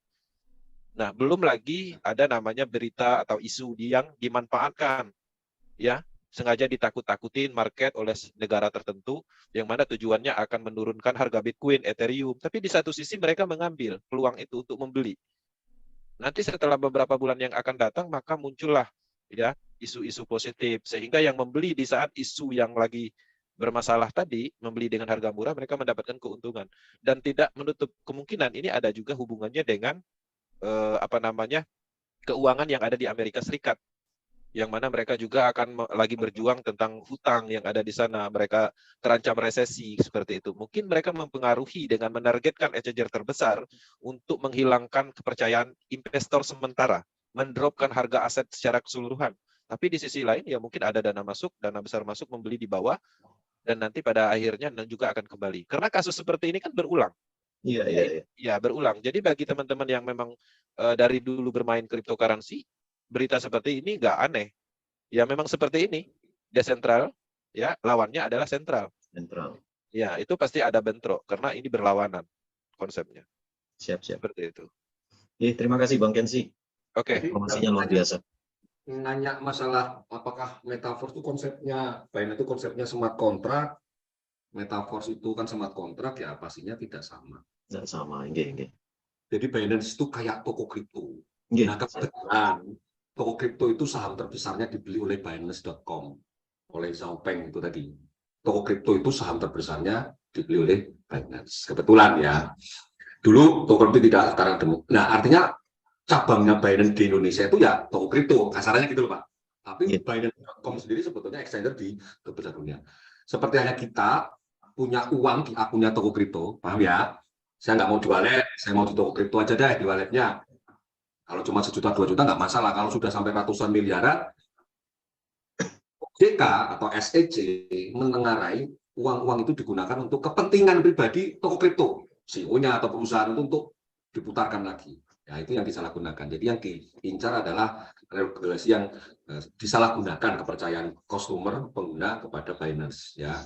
Nah, belum lagi ada namanya berita atau isu yang dimanfaatkan. Ya, sengaja ditakut-takutin market oleh negara tertentu yang mana tujuannya akan menurunkan harga Bitcoin, Ethereum, tapi di satu sisi mereka mengambil peluang itu untuk membeli. Nanti setelah beberapa bulan yang akan datang maka muncullah ya isu-isu positif sehingga yang membeli di saat isu yang lagi bermasalah tadi membeli dengan harga murah mereka mendapatkan keuntungan dan tidak menutup kemungkinan ini ada juga hubungannya dengan keuangan yang ada di Amerika Serikat, yang mana mereka juga akan lagi berjuang tentang hutang yang ada di sana. Mereka terancam resesi seperti itu. Mungkin mereka mempengaruhi dengan menargetkan exchanger terbesar untuk menghilangkan kepercayaan investor sementara, mendropkan harga aset secara keseluruhan. Tapi di sisi lain ya mungkin ada dana besar masuk membeli di bawah dan nanti pada akhirnya juga akan kembali. Karena kasus seperti ini kan berulang. Iya, berulang. Jadi bagi teman-teman yang memang dari dulu bermain cryptocurrency, berita seperti ini nggak aneh. Ya memang seperti ini. Desentral, ya lawannya adalah sentral. Ya, itu pasti ada bentrok karena ini berlawanan konsepnya. Siap. Seperti itu. Terima kasih Bang Kensi. Oke. Informasinya luar biasa. Nanya masalah apakah metaverse itu konsepnya, Binance itu konsepnya smart contract, metaverse itu kan smart contract, ya pastinya tidak sama. Tidak sama, enggak. Jadi Binance itu kayak toko kripto. Nah, kebetulan toko kripto itu saham terbesarnya dibeli oleh Binance.com, oleh Xiaopeng itu tadi. toko kripto itu saham terbesarnya dibeli oleh Binance. Kebetulan ya. Dulu toko kripto tidak, sekarang demo. Nah, artinya cabangnya Binance di Indonesia itu ya toko kripto, kasarannya gitu loh Pak. Tapi Binance.com sendiri sebetulnya exchanger di terbesar dunia. Seperti hanya kita punya uang di akunnya toko kripto, paham ya? Saya nggak mau di wallet, saya mau di toko kripto aja deh di walletnya. Kalau cuma 1 juta 2 juta nggak masalah. Kalau sudah sampai ratusan miliaran, OJK atau SEC menengarai uang-uang itu digunakan untuk kepentingan pribadi toko kripto, CEO-nya atau perusahaan itu untuk diputarkan lagi. Ya, itu yang disalahgunakan. Jadi yang diincar adalah regulasi yang disalahgunakan kepercayaan customer pengguna kepada Binance. Ya,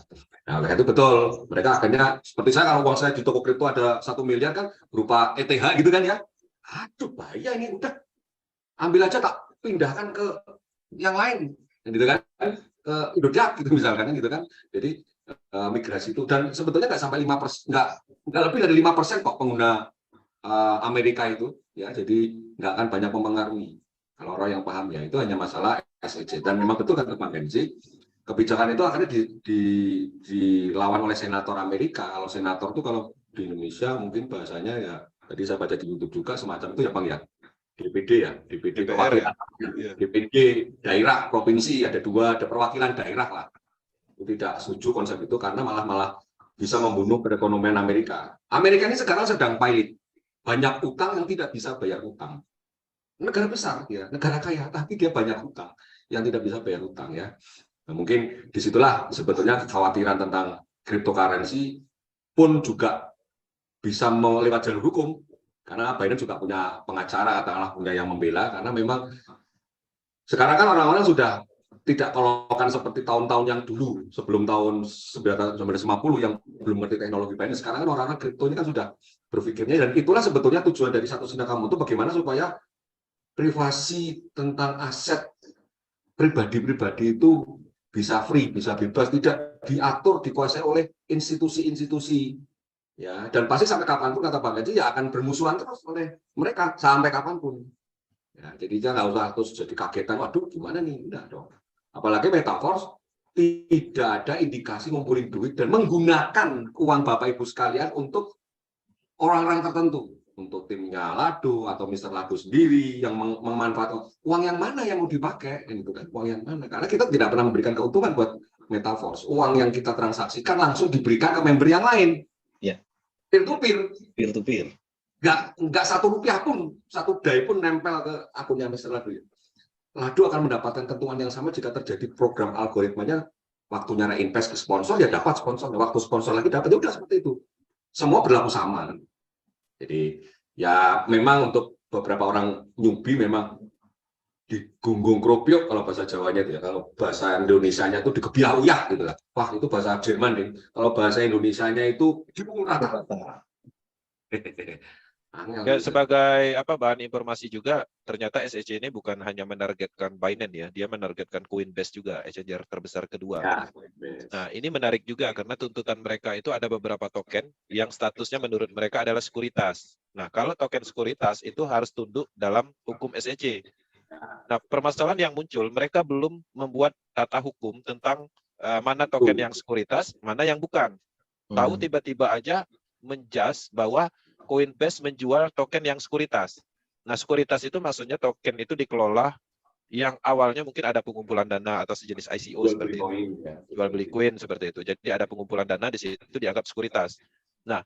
nah oleh itu betul. Mereka akhirnya seperti saya, kalau uang saya di toko kripto ada 1 miliar kan berupa ETH gitu kan ya. Aduh bahaya ini, udah ambil aja tak pindahkan ke yang lain, gitu kan, ke Indodax gitu misalkan gitu kan. Jadi migrasi itu, dan sebetulnya nggak sampai 5%, nggak lebih dari 5% kok pengguna Amerika itu ya, jadi nggak akan banyak mempengaruhi kalau orang yang paham ya. Itu hanya masalah SEC, dan memang betul kata Bang Genzi, kebijakan itu akhirnya dilawan oleh senator Amerika. Kalau senator itu kalau di Indonesia mungkin bahasanya ya, tadi saya baca di YouTube juga semacam itu ya Bang ya, DPD ya, DPD perwakilan ya. DPD daerah provinsi ada 2, ada perwakilan daerah lah. Tidak setuju konsep itu karena malah bisa membunuh perekonomian Amerika. Amerika ini sekarang sedang pilot, banyak utang yang tidak bisa bayar utang. Negara besar ya, negara kaya, tapi dia banyak utang yang tidak bisa bayar utang ya. Nah, mungkin disitulah sebetulnya kekhawatiran tentang cryptocurrency pun juga bisa lewat jalur hukum, karena Biden juga punya pengacara, katakanlah punya yang membela, karena memang sekarang kan orang-orang sudah tidak kolokan seperti tahun-tahun yang dulu, sebelum tahun 1950 yang belum ngerti teknologi Binance. Sekarang kan orang-orang kripto ini kan sudah berpikirnya, dan itulah sebetulnya tujuan dari Satu Sinar Kamu itu, bagaimana supaya privasi tentang aset pribadi-pribadi itu bisa free, bisa bebas, tidak diatur, dikuasai oleh institusi-institusi. Ya, dan pasti sampai kapanpun kata Bang Genzi ya akan bermusuhan terus oleh mereka sampai kapanpun. Ya, jadi jangan nggak usah terus jadi kagetan, waduh gimana nih, enggak dong. Apalagi metaverse tidak ada indikasi ngumpulin duit dan menggunakan uang Bapak Ibu sekalian untuk orang-orang tertentu, untuk timnya Lado atau Mr. Lado sendiri yang memanfaatkan uang yang mana yang mau dipakai, itu kan uang yang mana? Karena kita tidak pernah memberikan keuntungan buat metaverse. Uang yang kita transaksikan langsung diberikan ke member yang lain. Ya. Peer to peer. Nggak Rp1 pun, 1 dai pun nempel ke akunnya Mr. Lado. Lado akan mendapatkan keuntungan yang sama jika terjadi program algoritmanya, waktunya reinvest ke sponsor ya dapat sponsor, waktu sponsor lagi dapat, udah seperti itu. Semua berlaku sama. Jadi ya memang untuk beberapa orang newbie memang digunggung kropiok kalau bahasa Jawanya itu ya. Kalau bahasa Indonesianya itu digebiah uyah gitu lah. Wah itu bahasa Jerman nih. Kalau bahasa Indonesianya itu dipukul rata. Ya, sebagai bahan informasi juga, ternyata SEC ini bukan hanya menargetkan Binance ya, dia menargetkan Coinbase juga, exchanger terbesar kedua. Ya, nah, ini menarik juga karena tuntutan mereka itu ada beberapa token yang statusnya menurut mereka adalah sekuritas. Nah, kalau token sekuritas itu harus tunduk dalam hukum SEC. Nah, permasalahan yang muncul, mereka belum membuat tata hukum tentang mana token yang sekuritas, mana yang bukan. Tahu tiba-tiba aja menjas bahwa Coinbase menjual token yang sekuritas. Nah, sekuritas itu maksudnya token itu dikelola yang awalnya mungkin ada pengumpulan dana atau sejenis ICO seperti itu. Jual beli koin seperti itu. Jadi ada pengumpulan dana di situ, itu dianggap sekuritas. Nah,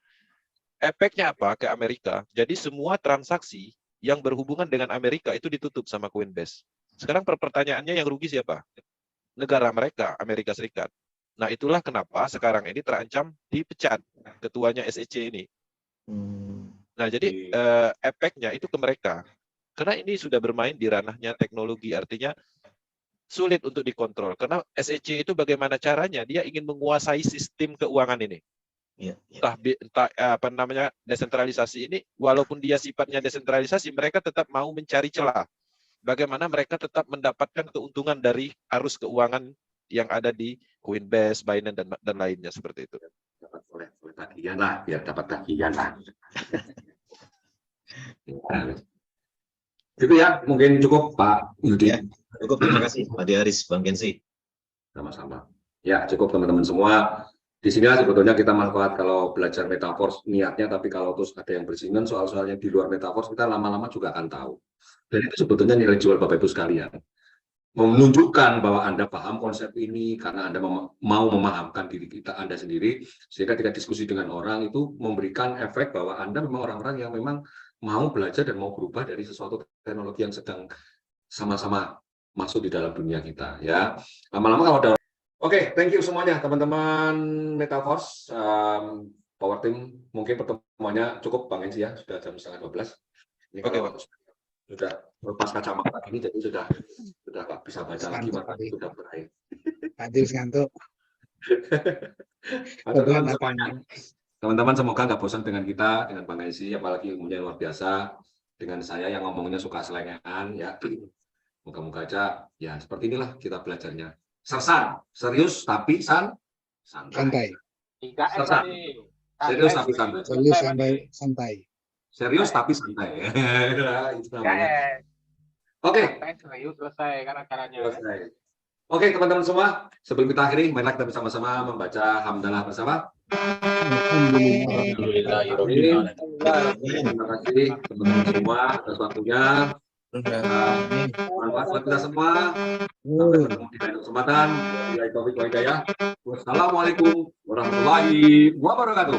efeknya apa ke Amerika? Jadi semua transaksi yang berhubungan dengan Amerika itu ditutup sama Coinbase. Sekarang pertanyaannya yang rugi siapa? Negara mereka, Amerika Serikat. Nah, itulah kenapa sekarang ini terancam dipecat ketuanya SEC ini. Nah, jadi efeknya itu ke mereka. Karena ini sudah bermain di ranahnya teknologi, artinya sulit untuk dikontrol. Karena SEC itu bagaimana caranya? Dia ingin menguasai sistem keuangan ini. Entah desentralisasi ini, walaupun dia sifatnya desentralisasi, mereka tetap mau mencari celah. Bagaimana mereka tetap mendapatkan keuntungan dari arus keuangan yang ada di Coinbase, Binance, dan lainnya seperti itu. Dapat oleh bagian lah, biar dapat bagian lah. Itu ya, mungkin cukup Pak Yudi. Ya, cukup, terima kasih Pak Diaris, Bang Genzi. Sama-sama. Ya, cukup teman-teman semua. Di sini sebetulnya kita manfaat kalau belajar metaverse niatnya, tapi kalau terus ada yang bersinggungan soal-soalnya di luar metaverse, kita lama-lama juga akan tahu. Dan itu sebetulnya nilai jual Bapak Ibu sekalian. Menunjukkan bahwa Anda paham konsep ini karena Anda mau memahamkan diri Anda sendiri, sehingga ketika diskusi dengan orang itu memberikan efek bahwa Anda memang orang-orang yang memang mau belajar dan mau berubah dari sesuatu teknologi yang sedang sama-sama masuk di dalam dunia kita. Ya, lama-lama kalau ada. Oke, thank you semuanya teman-teman Metaverse, Power Team. Mungkin pertemuannya cukup Bang Enzi ya, sudah jam 11:30. Ini Oke, kalau sudah lepas kacamata ini jadi sudah nggak bisa baca lagi, mata sudah berair. Hadir ngantuk. Teman-teman semoga nggak bosan dengan kita, dengan Bang Enzi, apalagi ilmunya luar biasa. Dengan saya yang ngomongnya suka selengean ya. Moga-moga aja ya seperti inilah kita belajarnya. Sersan, serius tapi santai. Sersan. Serius tapi santai. Serius tapi santai. Itu namanya. Oke. Serius selesai kan acaranya. Selesai. Oke teman-teman semua, sebelum kita akhiri, marilah kita bersama-sama membaca hamdalah bersama. Alhamdulillahirobbilalamin. Terima kasih teman-teman semua atas waktunya. Manfaat buat kita semua. Sampai ketemu di lain kesempatan. Wassalamualaikum warahmatullahi wabarakatuh.